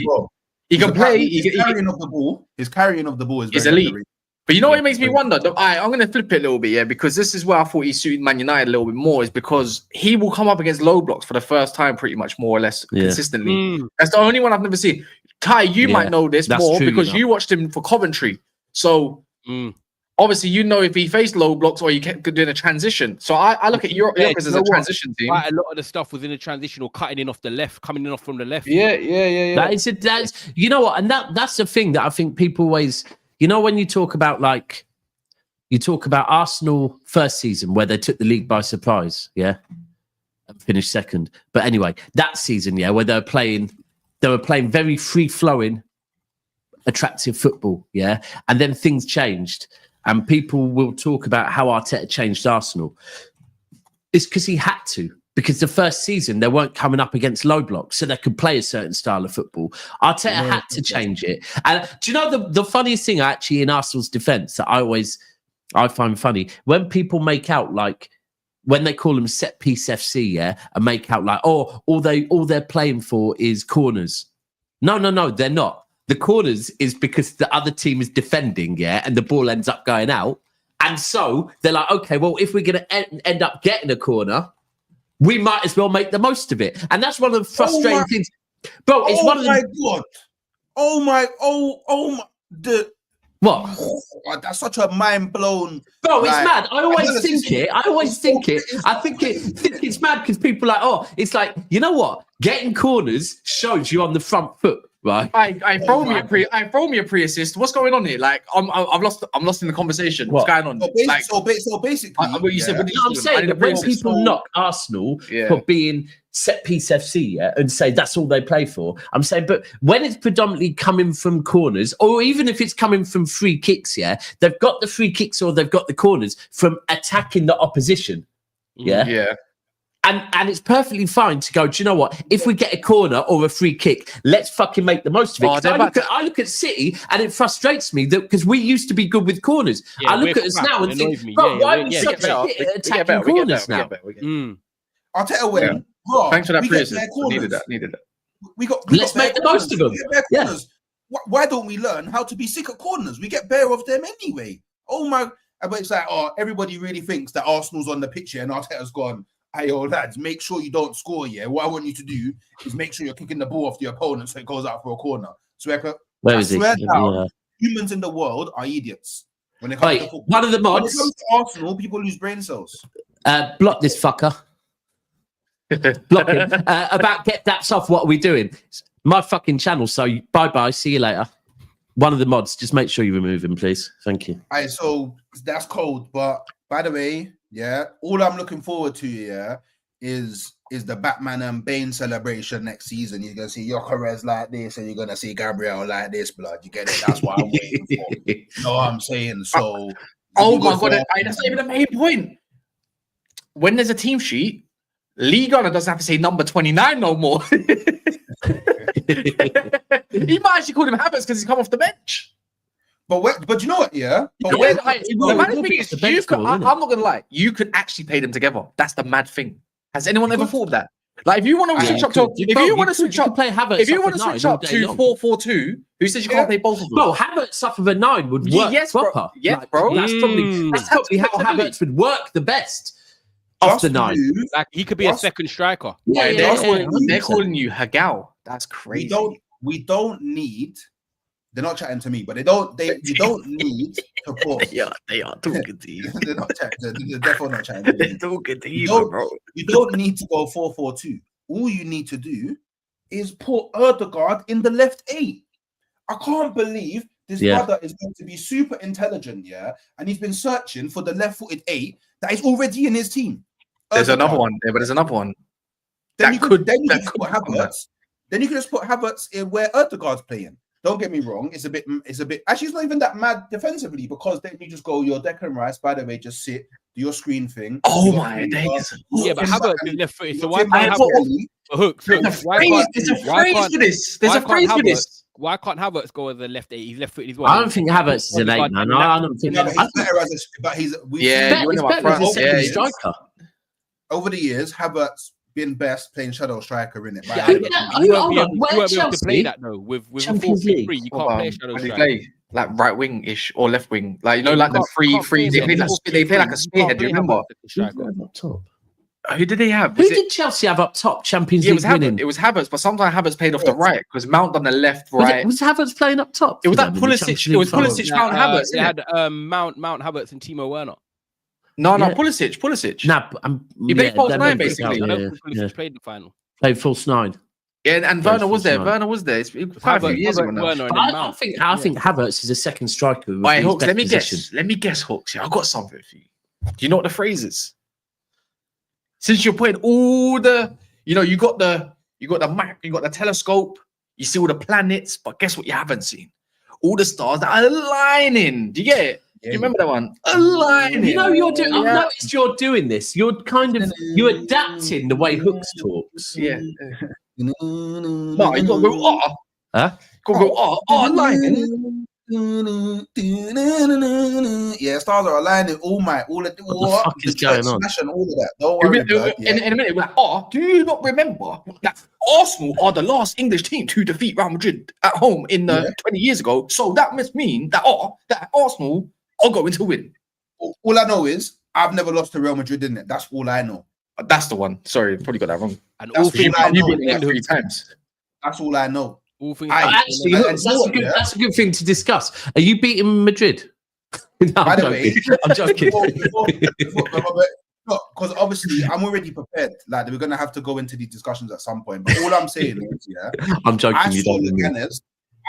He can play. His carrying of the ball. His carrying of the ball is elite. underrated. But you know what it makes me wonder? I'm going to flip it a little bit, yeah, because this is where I thought he suited Man United a little bit more, is because he will come up against low blocks for the first time pretty much more or less consistently. That's the only one I've never seen. Kai, you might know this more because you watched him for Coventry. So obviously, you know if he faced low blocks or he kept doing a transition. So I look at Europe as a transition team. Quite a lot of the stuff was in a transition or cutting in off the left, coming in off from the left. Yeah. That's you know what, and that's the thing that I think people always, you know, when you talk about Arsenal first season where they took the league by surprise, yeah, and finished second. But anyway, that season, yeah, where they were playing very free flowing, attractive football, yeah, and then things changed. And people will talk about how Arteta changed Arsenal. It's because he had to. Because the first season, they weren't coming up against low blocks, so they could play a certain style of football. Arteta had to change it. And do you know the funniest thing, actually, in Arsenal's defence that I find funny? When people make out like, when they call them set piece FC, yeah, and make out like, oh, all they're playing for is corners. No, they're not. The corners is because the other team is defending, yeah, and the ball ends up going out. And so they're like, okay, well, if we're going to end up getting a corner, we might as well make the most of it. And that's one of the frustrating things. Bro, it's one of the... God. Oh my, What? Oh, that's such a mind blown. Bro, it's mad. I always think it. I think it's mad because people are like, oh, it's like, you know what? Getting corners shows you on the front foot. right? I throw me a pre-assist. What's going on here? Like, I'm lost in the conversation. What's going on? So basically, what you said. What did you No, I'm say? saying that when people knock Arsenal for being set piece FC, and say that's all they play for, I'm saying, but when it's predominantly coming from corners, or even if it's coming from free kicks, they've got the free kicks or they've got the corners from attacking the opposition. Yeah. And it's perfectly fine to go, do you know what? If we get a corner or a free kick, let's fucking make the most of it. I look at City and it frustrates me that because we used to be good with corners. I look at us now and think, why are we such shit at attacking corners now? I'll tell you when. Thanks for that pre-assist. Needed that. Let's make the most of them. Why don't we learn how to be sick at corners? We get bare of them anyway. Oh my! But it's like, everybody really thinks that Arsenal's on the pitch here and Arteta's gone, hey, lads, make sure you don't score. What I want you to do is make sure you're kicking the ball off the opponent so it goes out for a corner. So I swear down, humans in the world are idiots. When it comes to football. One of the mods. When it comes to Arsenal, people lose brain cells. Block this fucker. Block him. About get daps off. What are we doing? It's my fucking channel. So bye. See you later. One of the mods. Just make sure you remove him, please. Thank you. All right, so that's cold. But by the way, all I'm looking forward to is the Batman and Bane celebration next season. You're gonna see Gyokeres like this, and you're gonna see Gabriel like this. Blood, you get it? That's what I'm waiting for. You know what I'm saying? So, oh my god, that's not even the main point. When there's a team sheet, Liga doesn't have to say number 29 no more. He might actually call him Havertz because he's come off the bench. But you know what? I'm not gonna lie. You could actually play them together. That's the mad thing. Has anyone ever thought of that? Like, if you want to switch up to, if you want to switch up, play Havertz, if you want to switch up to 4-4-2, who says you can't play both of them? No, Havertz off of a 9 would work proper. Yes, bro. That's probably how Havertz would work the best off the 9. Like, he could be a second striker. They're calling you Hagao. That's crazy. We don't need. They're not chatting to me, but you don't need to put. They are talking to you. They're definitely not chatting to you. They're talking to you, bro. You don't need to go 4-4-2. All you need to do is put Ødegaard in the left 8. I can't believe this brother is going to be super intelligent, and he's been searching for the left-footed 8 that is already in his team. There's another one there, but there's another one. Then you could put Havertz. Then you could just put Havertz in where Ødegaard's playing. Don't get me wrong. It's a bit. Actually, it's not even that mad defensively because then you just go, your Declan Rice. By the way, just sit, do your screen thing. Oh my days! Yeah, but Havertz is left footed. So why can't Hooks? There's a phrase for this. There's a phrase for this. Why can't Havertz go as the left 8? He's left footed as well. I don't think Havertz is an 8, man. I don't think. He's better as a. But he's better as a second striker. Over the years, Havertz been best playing shadow striker in it. You won't be able to play that though. With 4-3-3, you can't play shadow striker. Like right wing-ish or left wing, like like the free. They play like a spearhead. Do you remember? Up top. Who did they have? Who did Chelsea have up top? Champions League winning. It was Havertz, but sometimes Havertz played off the right because Mount on the left, right. Was Havertz playing up top? It was like Pulisic. It was Pulisic, Mount, Havertz. They had Mount, Havertz, and Timo Werner. No, Pulisic. He played false 9 basically. I don't think Pulisic played the final. Played false 9. Yeah, and Werner was there. Werner was there. It's quite a few years ago now. I think Havertz is a second striker. Right, Hawks, let me guess, Hawks. Yeah, I've got something for you. Do you know what the phrase is? Since you're putting all the, you got the map, you got the telescope, you see all the planets, but guess what you haven't seen? All the stars that are aligning. Do you get it? Do you remember that one? Aligning. I've noticed you're doing this. You're you're adapting the way Hooks talks. Yeah. No, you got to go, Huh? Go, aligning. Yeah, stars are aligning. What the fuck is going on? And all of that. Don't worry. In a minute, we're like, do you not remember that Arsenal are the last English team to defeat Real Madrid at home in 20 years ago? So that must mean that Arsenal are going to win. All I know is I've never lost to Real Madrid, didn't it? That's all I know. That's the one. Sorry, probably got that wrong. And that's all you've been like 3 times. That's all I know. Actually, that's a good thing to discuss. Are you beating Madrid? No, By the way, I'm joking. because obviously I'm already prepared. Like we're gonna have to go into these discussions at some point. But all I'm saying is, I'm joking.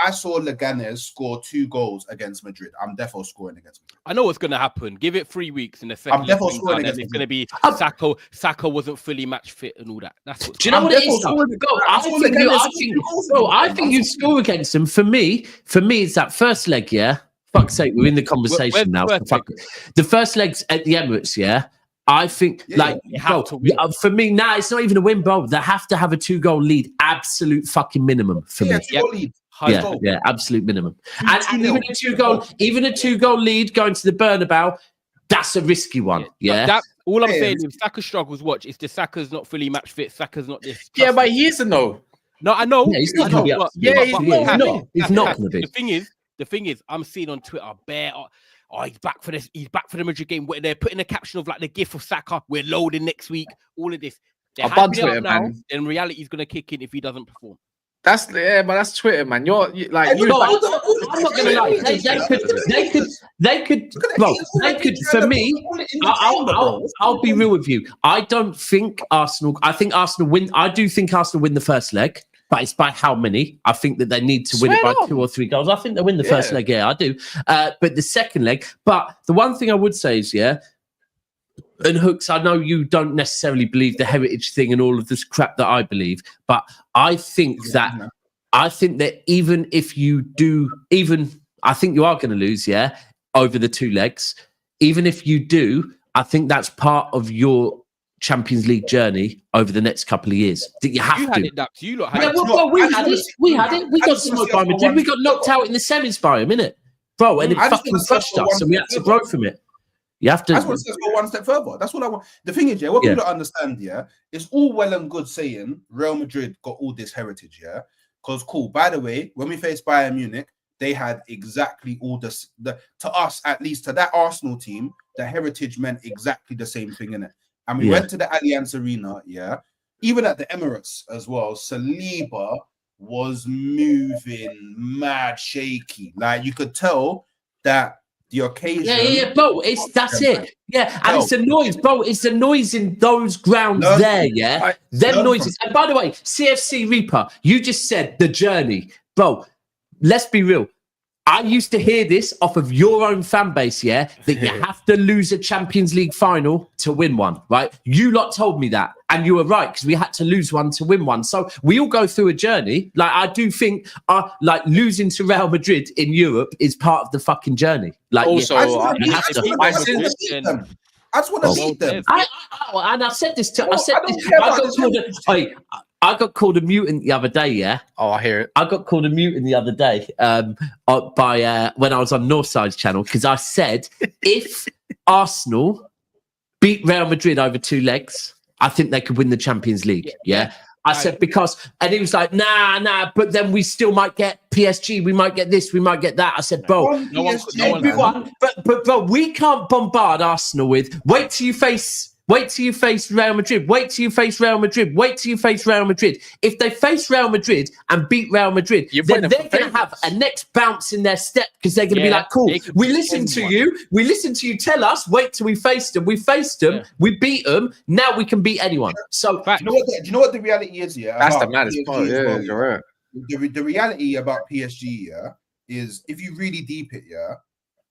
I saw Leganes score 2 goals against Madrid. I'm definitely scoring against Madrid. I know what's going to happen. Give it 3 weeks in the second. I'm definitely scoring against It's going to be Saka wasn't fully match fit and all that. That's what. Do you know what it is? I think you score against them. For me, it's that first leg. Yeah, fuck's sake, we're in the conversation now. The first leg's at the Emirates. Yeah. I think, for me, it's not even a win, bro. They have to have a 2-goal lead, absolute fucking minimum for me. 2-goal lead. Yeah, absolute minimum. And even a 2-goal lead going to the Bernabeu, that's a risky one. Yeah. All I'm saying is Saka struggles. Watch, it's the Saka's not fully match fit. Saka's not this. Yeah, but he isn't though. No, I know. Yeah, he's not going to be. He's not going to be. The thing is, I'm seeing on Twitter he's back for this. He's back for the Madrid game. They're putting a caption of like the gif of Saka. We're loading next week. All of this. They're hyping it up now. And reality is going to kick in if he doesn't perform. But that's Twitter, man. I'm not gonna lie. They could. For me, I'll be real with you. I don't think Arsenal. I think Arsenal win. I do think Arsenal win the first leg, but it's by how many? I think that they need to win it by 2 or 3 goals. I think they win the first leg. Yeah, I do. But the second leg. But the one thing I would say is, and Hooks, I know you don't necessarily believe the heritage thing and all of this crap that I believe, but I think that even if you do, I think you are going to lose, over the 2 legs. Even if you do, I think that's part of your Champions League journey over the next couple of years. That you have to. We had it. We got smoked by Madrid. We got knocked out in the semis by him, innit? Bro, and it fucking crushed us, and we had to grow from it. You have to. I just want to go one step further. That's what I want. The thing is, what people don't understand, it's all well and good saying Real Madrid got all this heritage, because cool. By the way, when we faced Bayern Munich, they had exactly all this. To us, at least to that Arsenal team, the heritage meant exactly the same thing, innit? And we went to the Allianz Arena, even at the Emirates as well. Saliba was moving mad shaky. Like you could tell that. The occasion, bro. That's it. Yeah, and it's the noise, bro. It's the noise in those grounds them noises. And by the way, CFC Reaper, you just said the journey, bro. Let's be real. I used to hear this off of your own fan base, that you have to lose a Champions League final to win one, right? You lot told me that, and you were right, because we had to lose one to win one. So we all go through a journey. Like, I do think, losing to Real Madrid in Europe is part of the fucking journey. Like, also, I just want to beat them. And I've said this to. I got called a mutant the other day, Oh, I hear it. I got called a mutant the other day by when I was on Northside's channel, because I said, if Arsenal beat Real Madrid over 2 legs, I think they could win the Champions League. I said, because, and he was like, nah, but then we still might get PSG, we might get this, we might get that. I said, bro, but bro, we can't bombard Arsenal with, wait till you face Real Madrid. Wait till you face Real Madrid. Wait till you face Real Madrid. If they face Real Madrid and beat Real Madrid, then they're going to have a next bounce in their step, because they're going to be like, cool, we listened to you. We listened to you tell us, wait till we faced them. We faced them. We beat them. Now we can beat anyone. So, do you know what the reality is? That's the maddest part. Yeah, you're right. The reality about PSG, is if you really deep it,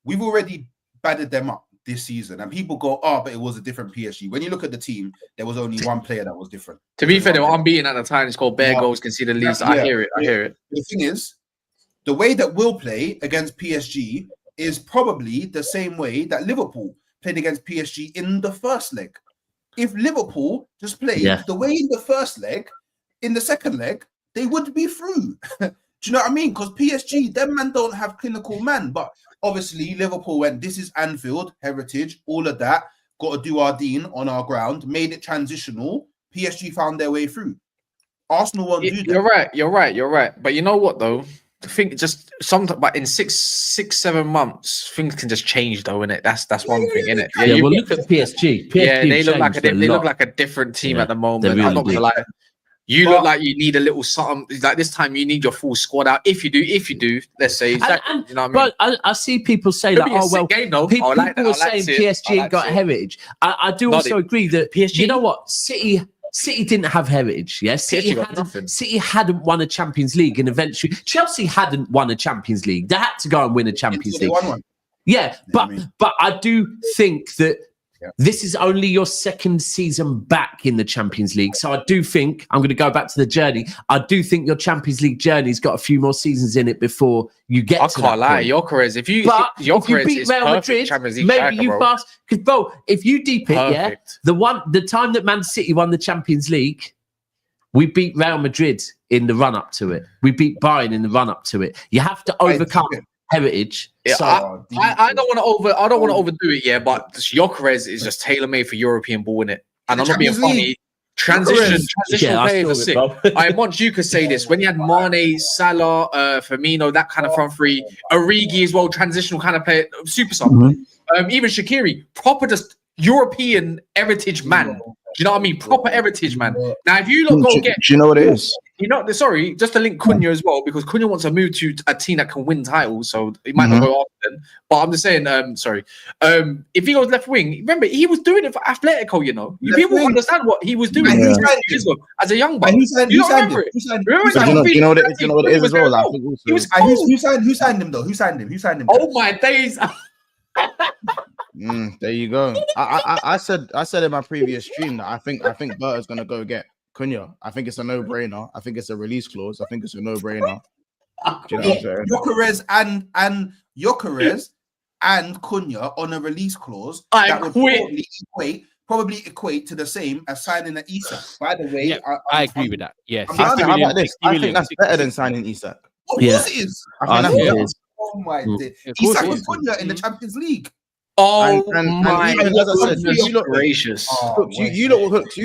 we've already battered them up this season, and people go, but it was a different PSG. When you look at the team, there was only one player that was different. To be fair, they were unbeaten at the time. It's called bare goals conceded least. I hear it. The thing is, the way that we'll play against PSG is probably the same way that Liverpool played against PSG in the first leg. If Liverpool just played the way in the first leg, in the second leg, they would be through. Do you know what I mean? Because PSG, them man don't have clinical man, but obviously, Liverpool went, this is Anfield, heritage, all of that. Got to do our Dean on our ground, made it transitional. PSG found their way through. Arsenal won't do that. You're right. But you know what, though? I think just sometimes, but in 6-7 months, things can just change, though, innit? That's one thing, innit? Look at PSG. They look like a different team at the moment. I'm not gonna lie. You look like you need a little something. Like this time, you need your full squad out. If you do, let's say, exactly, you know what I mean? But I see people say It'll that. be a Oh well, sick game, though. people I like that. are I like saying to see it. PSG I ain't like got to see it. heritage. I do Not also it. agree that PSG? You know what? City didn't have heritage. Yeah, City hadn't won a Champions League, and eventually Chelsea hadn't won a Champions League. They had to go and win a Champions League. Won one. Yeah, but I do think that this is only your second season back in the Champions League. So I do think, I'm going to go back to the journey. I do think your Champions League journey's got a few more seasons in it before you get to that I can't lie. point. Gyökeres, if you beat Real Madrid, Champions League maybe striker, you bro. pass. Because, bro, if you deep it, Perfect. the time that Man City won the Champions League, we beat Real Madrid in the run-up to it. We beat Bayern in the run-up to it. You have to overcome heritage. Yeah, So I don't want to overdo it, yeah. But Gyökeres is just tailor made for European ball, innit? And I'm not being funny. Transitional player for sick. I want you could say this when you had Mane, Salah, Firmino, that kind of front three, Origi as well, transitional kind of player, super sub. Even Shaqiri, proper just European heritage man. Do you know what I mean? Proper heritage man. Now, if you look, Do you know what it is? You know, sorry, just to link Cunha as well, because Cunha wants to move to a team that can win titles, so he might not go often. But I'm just saying, if he goes left wing, remember he was doing it for Atletico. You know, people understand what he was doing as a young boy. You signed him. Do you know what it is as well? Like, Who signed him though? Who signed him? Oh my days! There you go. I said in my previous stream that I think Berta's gonna go get Cunha. I think it's a no-brainer. I think it's a release clause. I think it's a no-brainer. Do you know what I'm saying? Gyökeres and Cunha on a release clause I would probably equate to the same as signing an Isak. By the way, I agree with that. Yeah, How about this? I think that's better than signing Isak. Of course it is. I think that's better. Oh my days. course Isak it was is. Cunha in the Champions League. Oh And my! even as I said, goodness you look gracious! you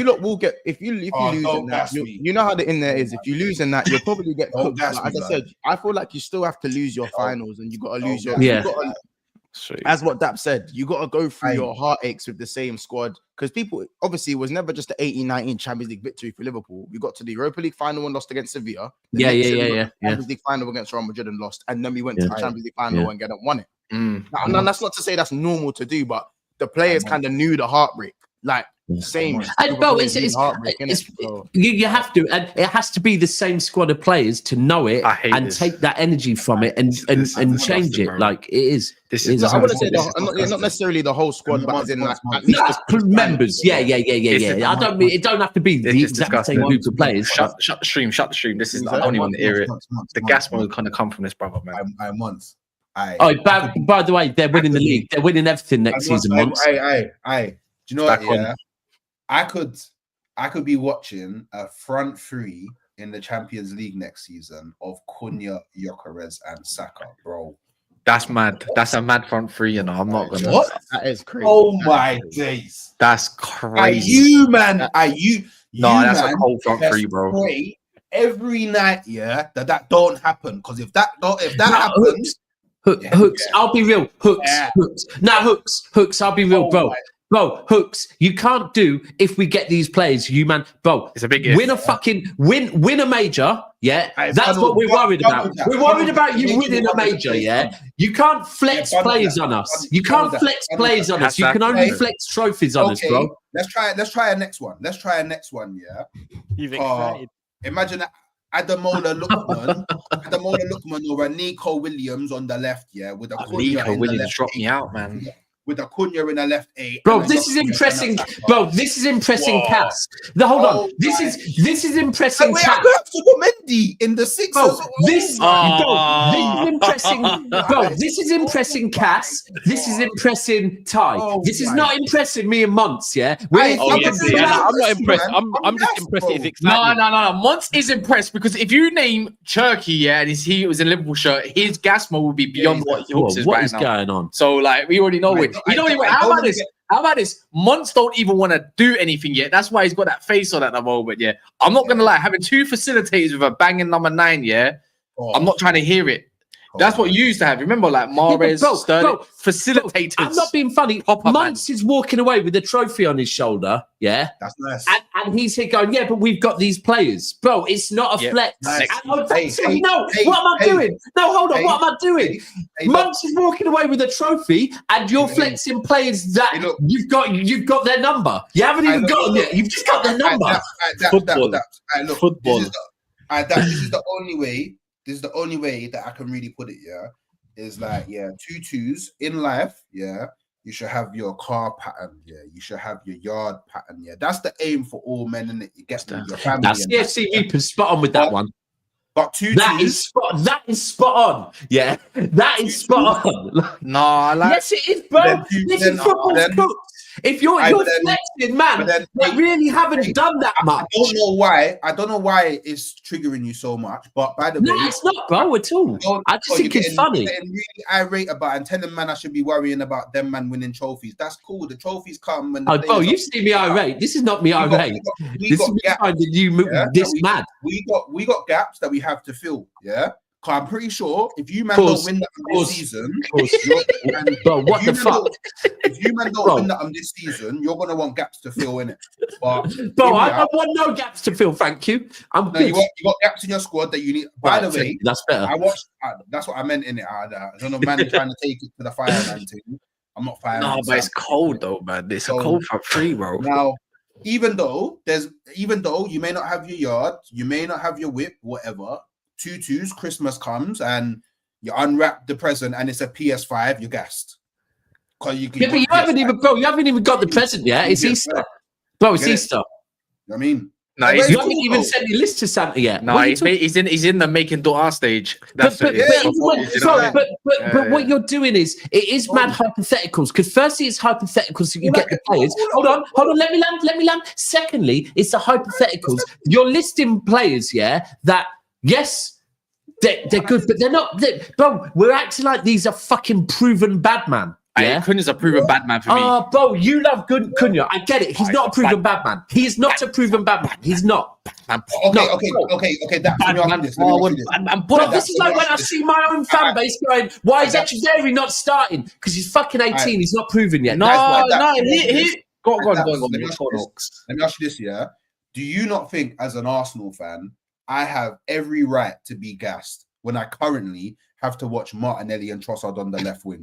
lot will get if you lose don't in that. gas me. You know how the in there is. If you lose in that, you'll probably get Don't cooked. gas Like, me, as I said, I feel like you still have to lose your finals, and you got to lose your. Yeah. As what Dap said, you got to go through your heartaches with the same squad, because people obviously it was never just the 18-19 Champions League victory for Liverpool. We got to the Europa League final and lost against Sevilla. Yeah. Champions League final against Real Madrid and lost, and then we went to the Champions League final and won it. Now, that's not to say that's normal to do, but the players kind of knew the heartbreak, like same. And bro, you have to, and it has to be the same squad of players to know it and take that energy from it and change it. Like it is. I want to say not necessarily the whole squad, but as in like at least members. Yeah. I don't mean it. Don't have to be the exact same group of players. Shut the stream. This is I don't even hear it. The gas will kind of come from this brother, man. By the way, they're winning the league. They're winning everything next season. Do you know what? Yeah, I could be watching a front three in the Champions League next season of Cunha, Gyökeres, and Saka, bro. That's mad. That's a mad front three. You know, I'm not gonna. What? That is crazy. Oh my days! That's crazy. You man? That's a cold front three, bro. Pray every night, that don't happen. Because if that happens. Hooks, I'll be real. Hooks. Now, Hooks, I'll be real, bro. Bro, Hooks, you can't do if we get these players, bro. It's a big win a major, that's what we're worried about. We're worried about you winning a major, You can't flex players on us. You can't flex players on us. You can only flex trophies on us, bro. Let's try a next one. Yeah. You've excited. Imagine Ademola Lookman or a Nico Williams on the left, with a Nico Williams dropped me out, man. With a Cunha in the left 8. Bro, this is impressing. Bro, this is impressing Cass. Hold on. This is impressing Cass. I have to go Mendy in the 6. This is impressing. Bro, this is impressing Cass. This is impressing Ty. This is not impressing me in months, I'm not impressed. I'm just impressed at his excitement. No. Monts is impressed because if you name Turkey, and he was in Liverpool shirt, his gas mode would be beyond what Hooks is right now. What is going on? So, like, we already know it. How about this? Monts don't even want to do anything yet. That's why he's got that face on at the moment. I'm not gonna lie. Having two facilitators with a banging number 9. I'm not trying to hear it. That's what you used to have. Remember, like Mahrez, Sterling, facilitators. I'm not being funny. Monts is walking away with a trophy on his shoulder. That's nice. and he's here going, yeah, but we've got these players, bro. It's not a flex. Nice. What am I doing? No, hold on. What am I doing? Monks is walking away with a trophy, and you're flexing players that you've got their number. You haven't even got them yet. You've just got their number. Football. This is the only way. This is the only way that I can really put it. Yeah, is like tutus in life. Yeah. You should have your car pattern, you should have your yard pattern, that's the aim for all men, and it gets to your family. That's CFC Reaper's spot on with that one. But that is spot on. Yeah, that is spot on. No, yes, it is, bro. Listen, football's cooked. If you're flexing, man, you really haven't done that much. I don't know why it's triggering you so much. But by the way, it's not, bro, at all. I just think it's funny. Getting really irate about and telling man I should be worrying about them man winning trophies. That's cool. The trophies come when. Bro, you see me irate. This is not me irate. This is me finding you mad. We got gaps that we have to fill. Yeah. Cause I'm pretty sure if you man don't win that this season, bro, what the fuck? If you man don't win that this season, you're gonna want gaps to fill in it. But bro, I don't want no gaps to fill. Thank you. You got gaps in your squad that you need. By the way, that's better. I watched. That's what I meant in it. I don't know, man, trying to take it to the fireman team. I'm not fireman. No, but it's cold though, man. It's a cold front three, bro. Now, even though you may not have your yard, you may not have your whip, whatever. Tutus, Christmas comes and you unwrap the present and it's a PS5, you're gassed. But you haven't even got the present yet. It's Easter. Bro, it's Easter. I mean, no, you haven't even sent your list to Santa yet. No, he's in the making daughter stage. But what you're doing is mad hypotheticals. Because firstly, it's hypotheticals that you get the players. Hold on, let me land. Secondly, it's the hypotheticals. You're listing players, that. Yes, they're good, but they're not. Bro, we're acting like these are fucking proven bad man. Yeah, Cunha's a proven bad man for me. Oh, bro, you love Cunha. I get it. He's not a proven bad man. He is not a proven bad man. He's not. Okay. But this is like when I see my own fan base going, "Why is Gyokeres not starting? Because he's fucking 18. He's not proven yet." Go on. Let me ask you this: do you not think, as an Arsenal fan, I have every right to be gassed when I currently have to watch Martinelli and Trossard on the left wing?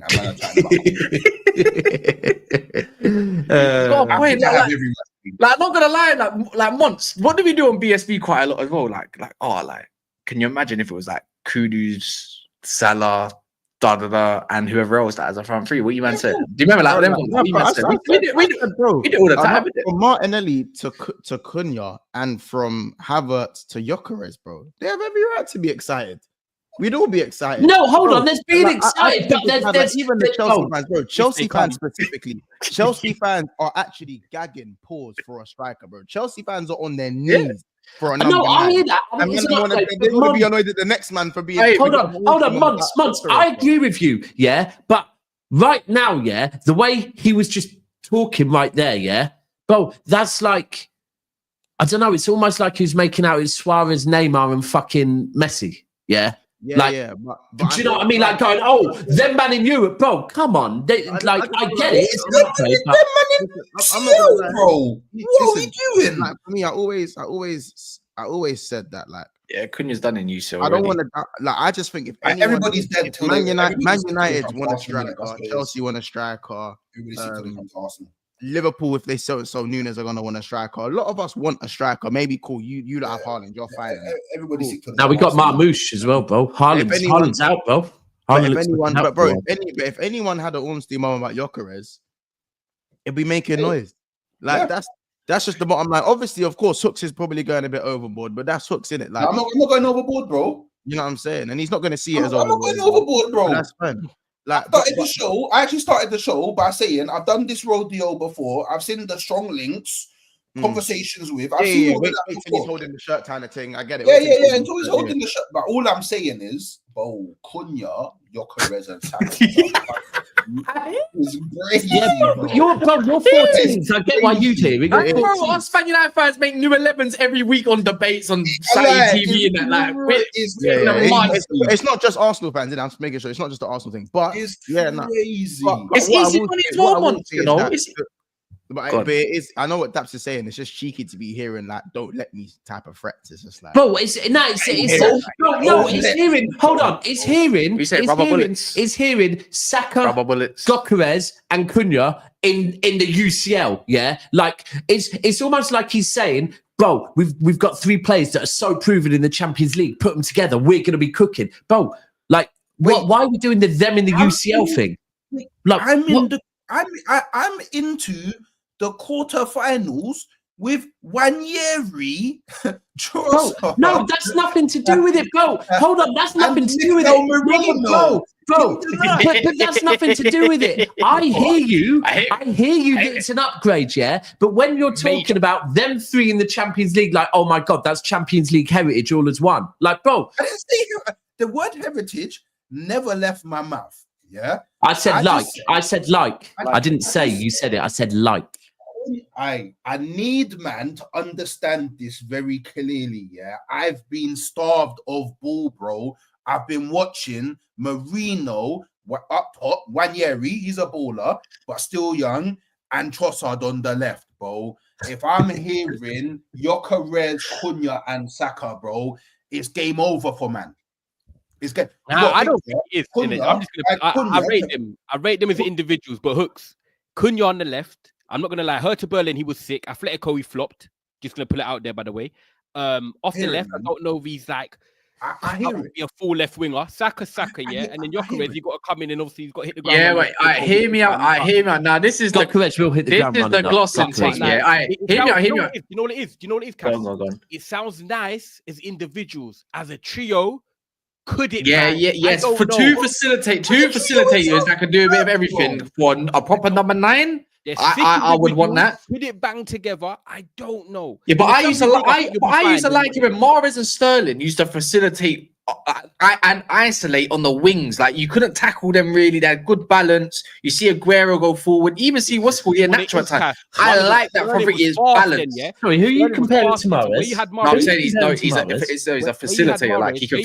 Not gonna lie, like months. What do we do on BSB quite a lot as well? Can you imagine if it was like Kudus, Salah, and whoever else that has a front three? What you man said? Do you remember them? We do all the time. From Martinelli to Cunha and from Havertz to Gyokeres, bro. They have every right to be excited. We'd all be excited. No, hold on. There's being excited, but there's even the Chelsea fans, bro. Chelsea fans specifically. Chelsea fans are actually gagging pause for a striker, bro. Chelsea fans are on their knees. For a number. No, I hear that. And they want to be annoyed at the next man for being. Hold on, months. I agree with you, but right now, the way he was just talking right there, bro, that's like, I don't know. It's almost like he was making out his Suarez, Neymar, and fucking Messi, But do you know what I mean? Like going, them man in Europe, bro. Come on, I get it. I'm not gonna bro. What are you doing? Like for me, I always said that. Like, Cunha's done in UCL. I don't want to. I just think if everybody's dead, Man United want a striker, Chelsea want a striker, Liverpool, if they so Nunes are gonna want a striker. A lot of us want a striker. Maybe cool. You don't have Haaland. You're fine. Everybody's now we got Marmoush as well, bro. Haaland's out, bro. If anyone had an honesty moment about Gyokeres, it'd be making noise. Like that's just the bottom line. Obviously, of course, Hooks is probably going a bit overboard, but that's Hooks in it. Like I'm not going overboard, bro. You know what I'm saying? And he's not going to see it as I'm not going overboard, bro. That's fine. Like, I actually started the show by saying I've done this rodeo before. I've seen the strong links, conversations with. I've seen all that before. He's holding the shirt kind of thing. I get it. Yeah. Until he's holding the shirt. But all I'm saying is, bro, Cunha, Gyokeres, and you're 14. So I get why you do. Us Man United fans make new 11s every week on debates on Saturday TV and that. It's not just Arsenal fans. I'm just making sure it's not just the Arsenal thing. But it's crazy. It's easy when it's 12 months, you know. But it is. I know what Daps is saying. It's just cheeky to be hearing that. Don't let me type of threats. It's just like, bro, it's hearing. Hold on, it's hearing. We say rubber bullets. It's hearing Saka, Rubber bullets. Gyokeres, and Cunha in the UCL. Yeah, like it's almost like he's saying, bro, we've got 3 players that are so proven in the Champions League. Put them together, we're gonna be cooking, bro. Like, why are we doing them in the UCL thing? Like, I'm into the quarterfinals with Wanyeri. Bro, no, that's nothing to do with it, bro. Hold on, that's nothing to do with it, bro. But that's nothing to do with it. I hear you. I hear you that it's an upgrade, yeah. But when you're talking about them 3 in the Champions League, like, oh my god, that's Champions League heritage all as one. Like, bro, the word heritage never left my mouth. Yeah, I said like. I didn't say you said it. I said like. I need man to understand this very clearly. Yeah, I've been starved of ball, bro. I've been watching Marino up top, Wanyeri, he's a baller, but still young, and Trossard on the left, bro. If I'm hearing Gyokeres, Cunha, and Saka, bro, it's game over for man. It's good. Nah, I don't think it is. Cunha, I'm just gonna. I rate them. I rate them as individuals, but Hooks, Cunha on the left. I'm not gonna lie. Hertha Berlin, he was sick. Atletico, he flopped. Just gonna put it out there, by the way. Off the left, I don't know if he's like. I hear it. Be a full left winger. Saka, yeah, and then Gyokeres, you got to come in and obviously he's got to hit the ground. Yeah, wait. Hear me out. Now this is Gyokeres will hit the ground. This is the glossing thing. Yeah, hear me out. Do you know what it is? Cass? It sounds nice as individuals, as a trio. Could it? Yes. For two facilitators that can do a bit of everything. For a proper number 9, I would want that. Could it bang together? I don't know. Yeah, but I used to like it when Mahrez and Sterling used to facilitate and isolate on the wings. Like you couldn't tackle them really. They had good balance. You see Aguero go forward. Even see what's called natural time. I like that from his balance. Sorry, who are you comparing to Mahrez? I'm saying he's a facilitator. Like he can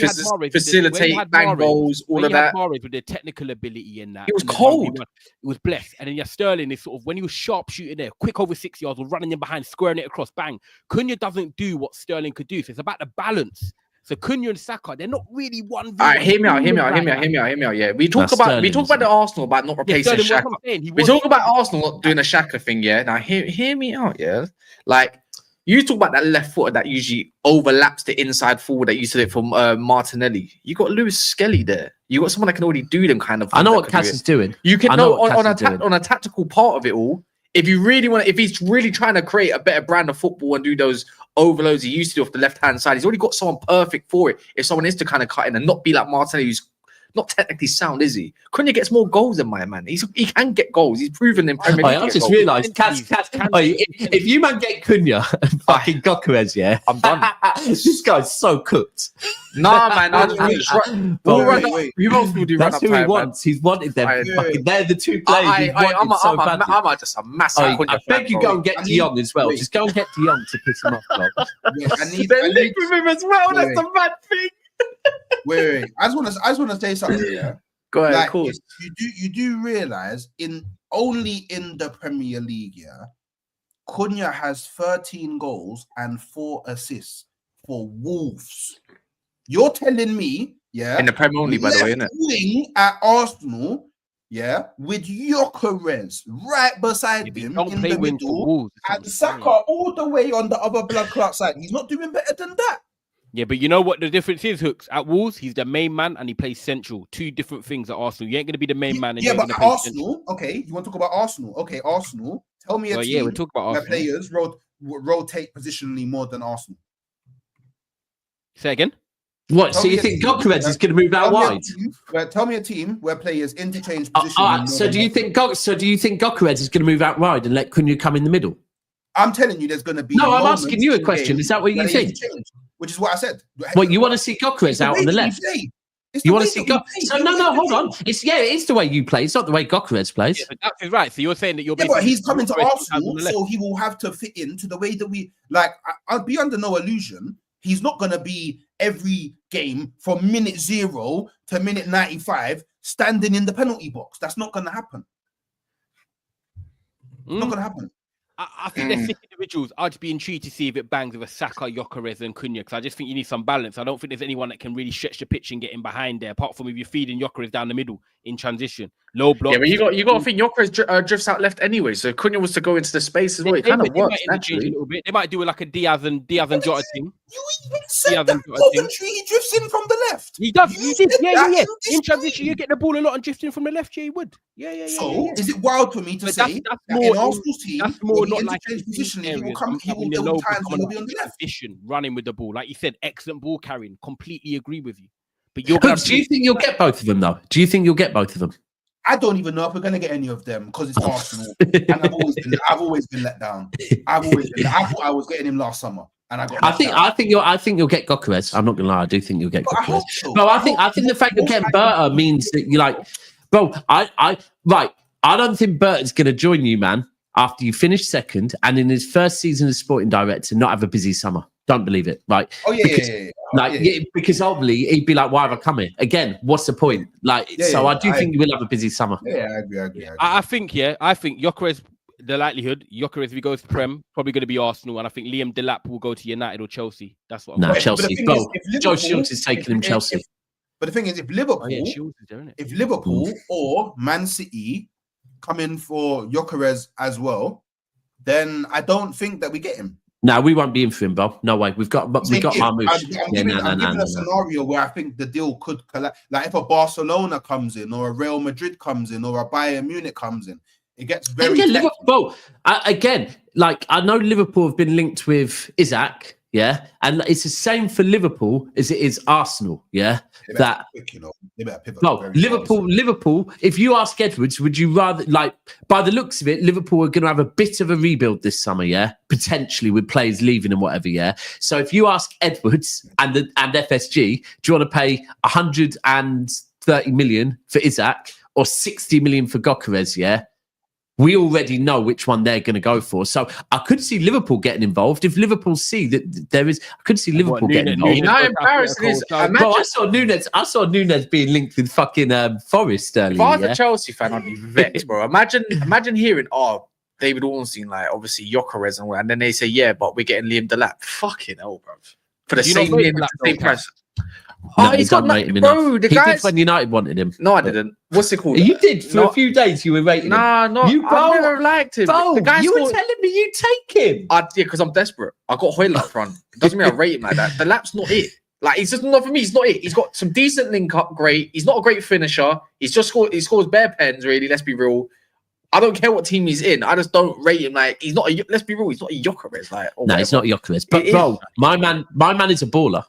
facilitate, bang goals, all of that. Mahrez with the technical ability in that. He was cold. It was blessed. And then Sterling is sort of when he was sharp shooting there, quick over 6 yards, was running in behind, squaring it across, bang. Cunha doesn't do what Sterling could do. So it's about the balance. So Cunha and Saka, they're not really one. All right, hear me out. Yeah, we talk about the Arsenal about not replacing Xhaka. We talk about Arsenal not doing a Xhaka thing. Yeah, now hear me out. Yeah, like you talk about that left footer that usually overlaps the inside forward that used to do it from Martinelli. You got Lewis Skelly there. You got someone that can already do them kind of. I know what Cass is doing. You can know on a tactical part of it all. If you really want, if he's really trying to create a better brand of football and do those overloads he used to do off the left-hand side, he's already got someone perfect for it. If someone is to kind of cut in and not be like Martinelli, who's not technically sound, is he? Cunha gets more goals than my man. He can get goals. He's proven in Premier League. I just realised, Cass, if you man get Cunha and fucking Gyokeres, yeah, I'm done. This guy's so cooked. Nah, man. Who else will do That's who he wants. He's wanted them. They're the 2 players. I'm just a massive. I beg you go and get De Jong as well. Just go and get De Jong to piss him off, bro. I need with him as well. That's the bad thing. Wait. I just want to say something. Yeah. Go ahead. Cool. You do realize only in the Premier League, yeah, Cunha has 13 goals and 4 assists for Wolves. You're telling me, yeah, in the Premier only, by the way, isn't it? Wing at Arsenal, yeah, with Gyokeres right beside him in the middle, and Saka all the way on the other blood clot side. He's not doing better than that. Yeah, but you know what the difference is, Hooks? At Wolves, he's the main man and he plays central. 2 different things at Arsenal. You ain't going to be the main man. And but at Arsenal, okay, you want to talk about Arsenal? Okay, Arsenal. Tell me a team we're talking about where players rotate positionally more than Arsenal. Say again? What? So you think Gyokeres is going to move out wide? Tell me a team where players interchange positionally. So do you think Gyokeres is going to move out wide and let Cunha come in the middle? I'm telling you, there's going to be. No, I'm asking you a question. Is that what you think? Which is what I said. What you want to see Gyokeres out on the left? You want to see Gyokeres? So no, hold on. It's the way you play. It's not the way Gyokeres plays. Yeah, but that's right. So you're saying that you're. Yeah, but he's coming to Arsenal, so he will have to fit into the way that we like. I'll be under no illusion. He's not going to be every game from minute 0 to minute 95 standing in the penalty box. That's not going to happen. Not going to happen. I think they're sick individuals. I'd be intrigued to see if it bangs with a Saka, Gyokeres, and Cunha, because I just think you need some balance. I don't think there's anyone that can really stretch the pitch and get in behind there, apart from if you're feeding Gyokeres down the middle in transition. Low block. Yeah, but you got to think Gyokeres drifts out left anyway. So Cunha was to go into the space as well. It kind of works naturally. A little bit. They might do it like a Diaz and Jota thing. You even said that Coventry, he drifts in from the left. He does. He did. Yeah. In transition, you get the ball a lot and drifting from the left. Yeah, he would. Yeah. So is it wild for me to say that in Arsenal's team, that's more not like position, he will come. He will there will times when he'll be on the left. Running with the ball, like you said, excellent ball carrying. Completely agree with you. But do you think you'll get both of them though? Do you think you'll get both of them? I don't even know if we're going to get any of them because it's Arsenal, and I've always been let down. I thought I was getting him last summer, and I got. I think you'll get Gyokeres. I'm not gonna lie. I do think you'll get Gyokeres. No, I think the fact you're getting Berta means that you're like, bro. I don't think Berta's gonna join you, man. After you finish second and in his first season as sporting director, not have a busy summer. Don't believe it, right? Oh yeah, because ultimately he'd be like, "Why have I come here again? What's the point?" I do think you will have a busy summer. Yeah, I agree. I think Gyokeres, the likelihood, Gyokeres, if he goes to Prem, probably going to be Arsenal, and I think Liam Delap will go to United or Chelsea. That's what. Chelsea. Joe Shields is taking him Chelsea. But the thing is, if Liverpool or Man City come in for Gyokeres as well, then I don't think that we get him. No, we won't be in for him, Bob. No way. We've got Marmouche. I'm giving a scenario where I think the deal could collapse. Like if a Barcelona comes in, or a Real Madrid comes in, or a Bayern Munich comes in, it gets very. Liverpool. Again, like I know Liverpool have been linked with Isaac, yeah, and it's the same for Liverpool as it is Arsenal, yeah. That Liverpool. If you ask Edwards, would you rather like? By the looks of it, Liverpool are going to have a bit of a rebuild this summer, yeah, potentially with players leaving and whatever, yeah. So if you ask Edwards and FSG, do you want to pay 130 million for Isaac or 60 million for Gyokeres, yeah? We already know which one they're going to go for. So I could see Liverpool getting involved. If Liverpool see that there is, I could see Liverpool getting involved. You know how embarrassing it is? Bro, I saw Nunes being linked with fucking Forest earlier. If I was a Chelsea fan, I'd be vexed, bro. Imagine hearing, David Ornstein, like obviously Gyokeres and then they say, yeah, but we're getting Liam Delap. Fucking hell, bro. For the same price. He's got nothing, bro. The guy when United wanted him. No, I didn't. What's it called? You did for a few days. You were rating him. I never liked him. Bro, you were telling me you take him. Because I'm desperate. I got Hoyle up front. It doesn't mean I rate him like that. The lap's not it. Like he's just not for me. He's not it. He's got some decent link up. Great. He's not a great finisher. He's just scored. He scores bare pens. Really. Let's be real. I don't care what team he's in. I just don't rate him. Like he's not. Let's be real. He's not a Gyokeres. Like no, he's not Gyokeres. But bro, my man is a baller.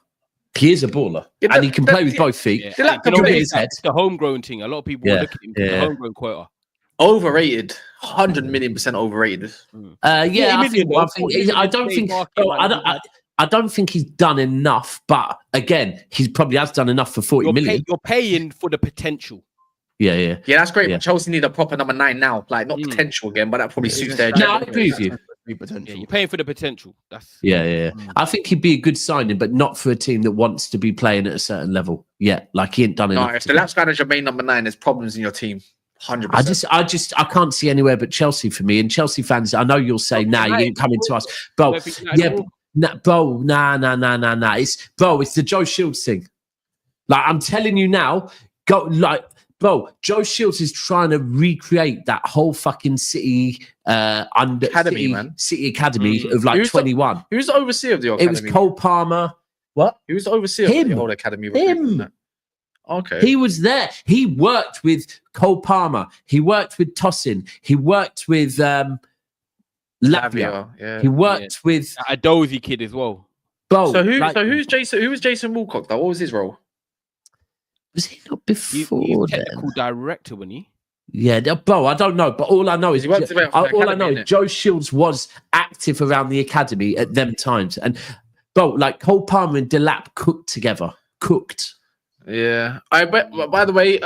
He is a baller, and he can play with both feet. Yeah. It's the homegrown thing. A lot of people look at him. The homegrown quota. Overrated, 100 million% overrated. I don't think he's done enough. But again, he probably has done enough for 40 million. You're paying for the potential. Yeah, that's great. But Chelsea need a proper number 9 now, like not potential again, but that probably suits their. No, I agree with you. Potential. You're paying for the potential. That's I think he'd be a good signing, but not for a team that wants to be playing at a certain level. Yeah, like he ain't done enough. If the lap's guy is your main number 9, there's problems in your team. 100%. I can't see anywhere but Chelsea for me. And Chelsea fans, I know you'll say, you ain't coming to us, bro. It's the Joe Shields thing. Like I'm telling you now, Bro, Joe Shields is trying to recreate that whole fucking City academy, City academy of like 21. Who's the overseer of the academy? It was Cole Palmer. What? Who's the overseer of the whole academy? Him. Okay. He was there. He worked with Cole Palmer. He worked with Tosin. He worked with Lavia. Yeah. He worked with a dozy kid as well. Bro, who's Jason? Who was Jason Wilcock? What was his role? Was he not before he was technical director, wasn't he? Yeah, bro, I don't know, but all I know is Joe Shields was active around the academy at them times, and bro, like Cole Palmer and Delap cooked together. Yeah, by the way,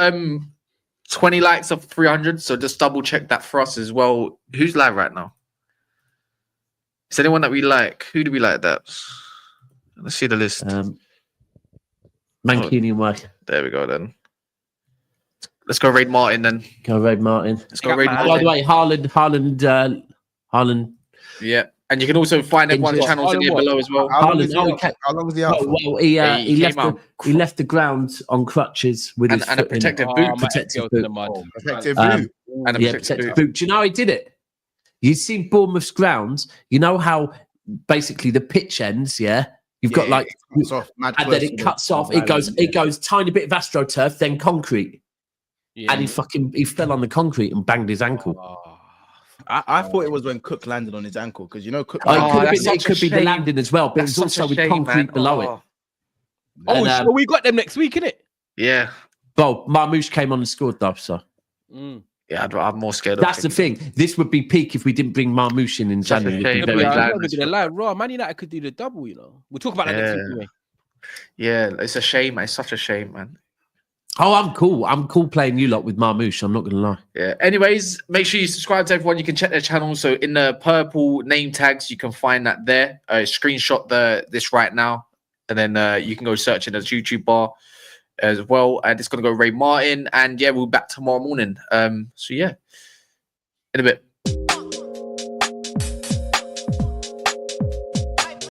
20 likes of 300. So just double check that for us as well. Who's live right now? Is anyone that we like? Who do we like? That let's see the list. Mancini and Mike. There we go then. Let's go raid Martin then. Let's go raid Martin. By the way, Haaland Yeah, and you can also find everyone's Injured. channels in here below as well. How long is Haaland, he oh, out for? How long is he out for? Well, Yeah, he came out left the ground on crutches with his and a foot in it. protective Oh, boot. my protective ex-girl's boot. in the mud. Protective Um, boot. And a Yeah, protective protective boot. boot. Do you know how he did it? You see Bournemouth's grounds. You know how basically the pitch ends. Yeah, you've got like, Cuts off, mad and close then to it the- cuts off. It goes tiny bit of astroturf, then concrete, Yeah. and he fell on the concrete and banged his ankle. Oh. I thought it was when Cook landed on his ankle because you know Cook. Oh, Oh, it that's could such a be the shame. landing as well, but That's it's also such a with shame, concrete man. below it. Oh, And, So we got them next week, innit? yeah, Well, Marmoush came on and scored though, so Mm. yeah. I'm more scared. that's the of thing. This would be peak if we didn't bring Marmoush in Such a January. shame. It'd be Yeah, very but good. yeah, I'm gonna do the line. Raw, Man United could do the double, you know. We'll talk about that next week anyway. Yeah, it's a shame. Man. It's such a shame, man. Oh, I'm cool. I'm cool playing you lot with Marmoush. I'm not gonna lie. Yeah. Anyways, make sure you subscribe to everyone. You can check their channel. So in the purple name tags, you can find that there. Screenshot this right now, and then you can go search in the YouTube bar as well. And it's gonna go Ray Martin. And yeah, we'll be back tomorrow morning. So yeah, in a bit.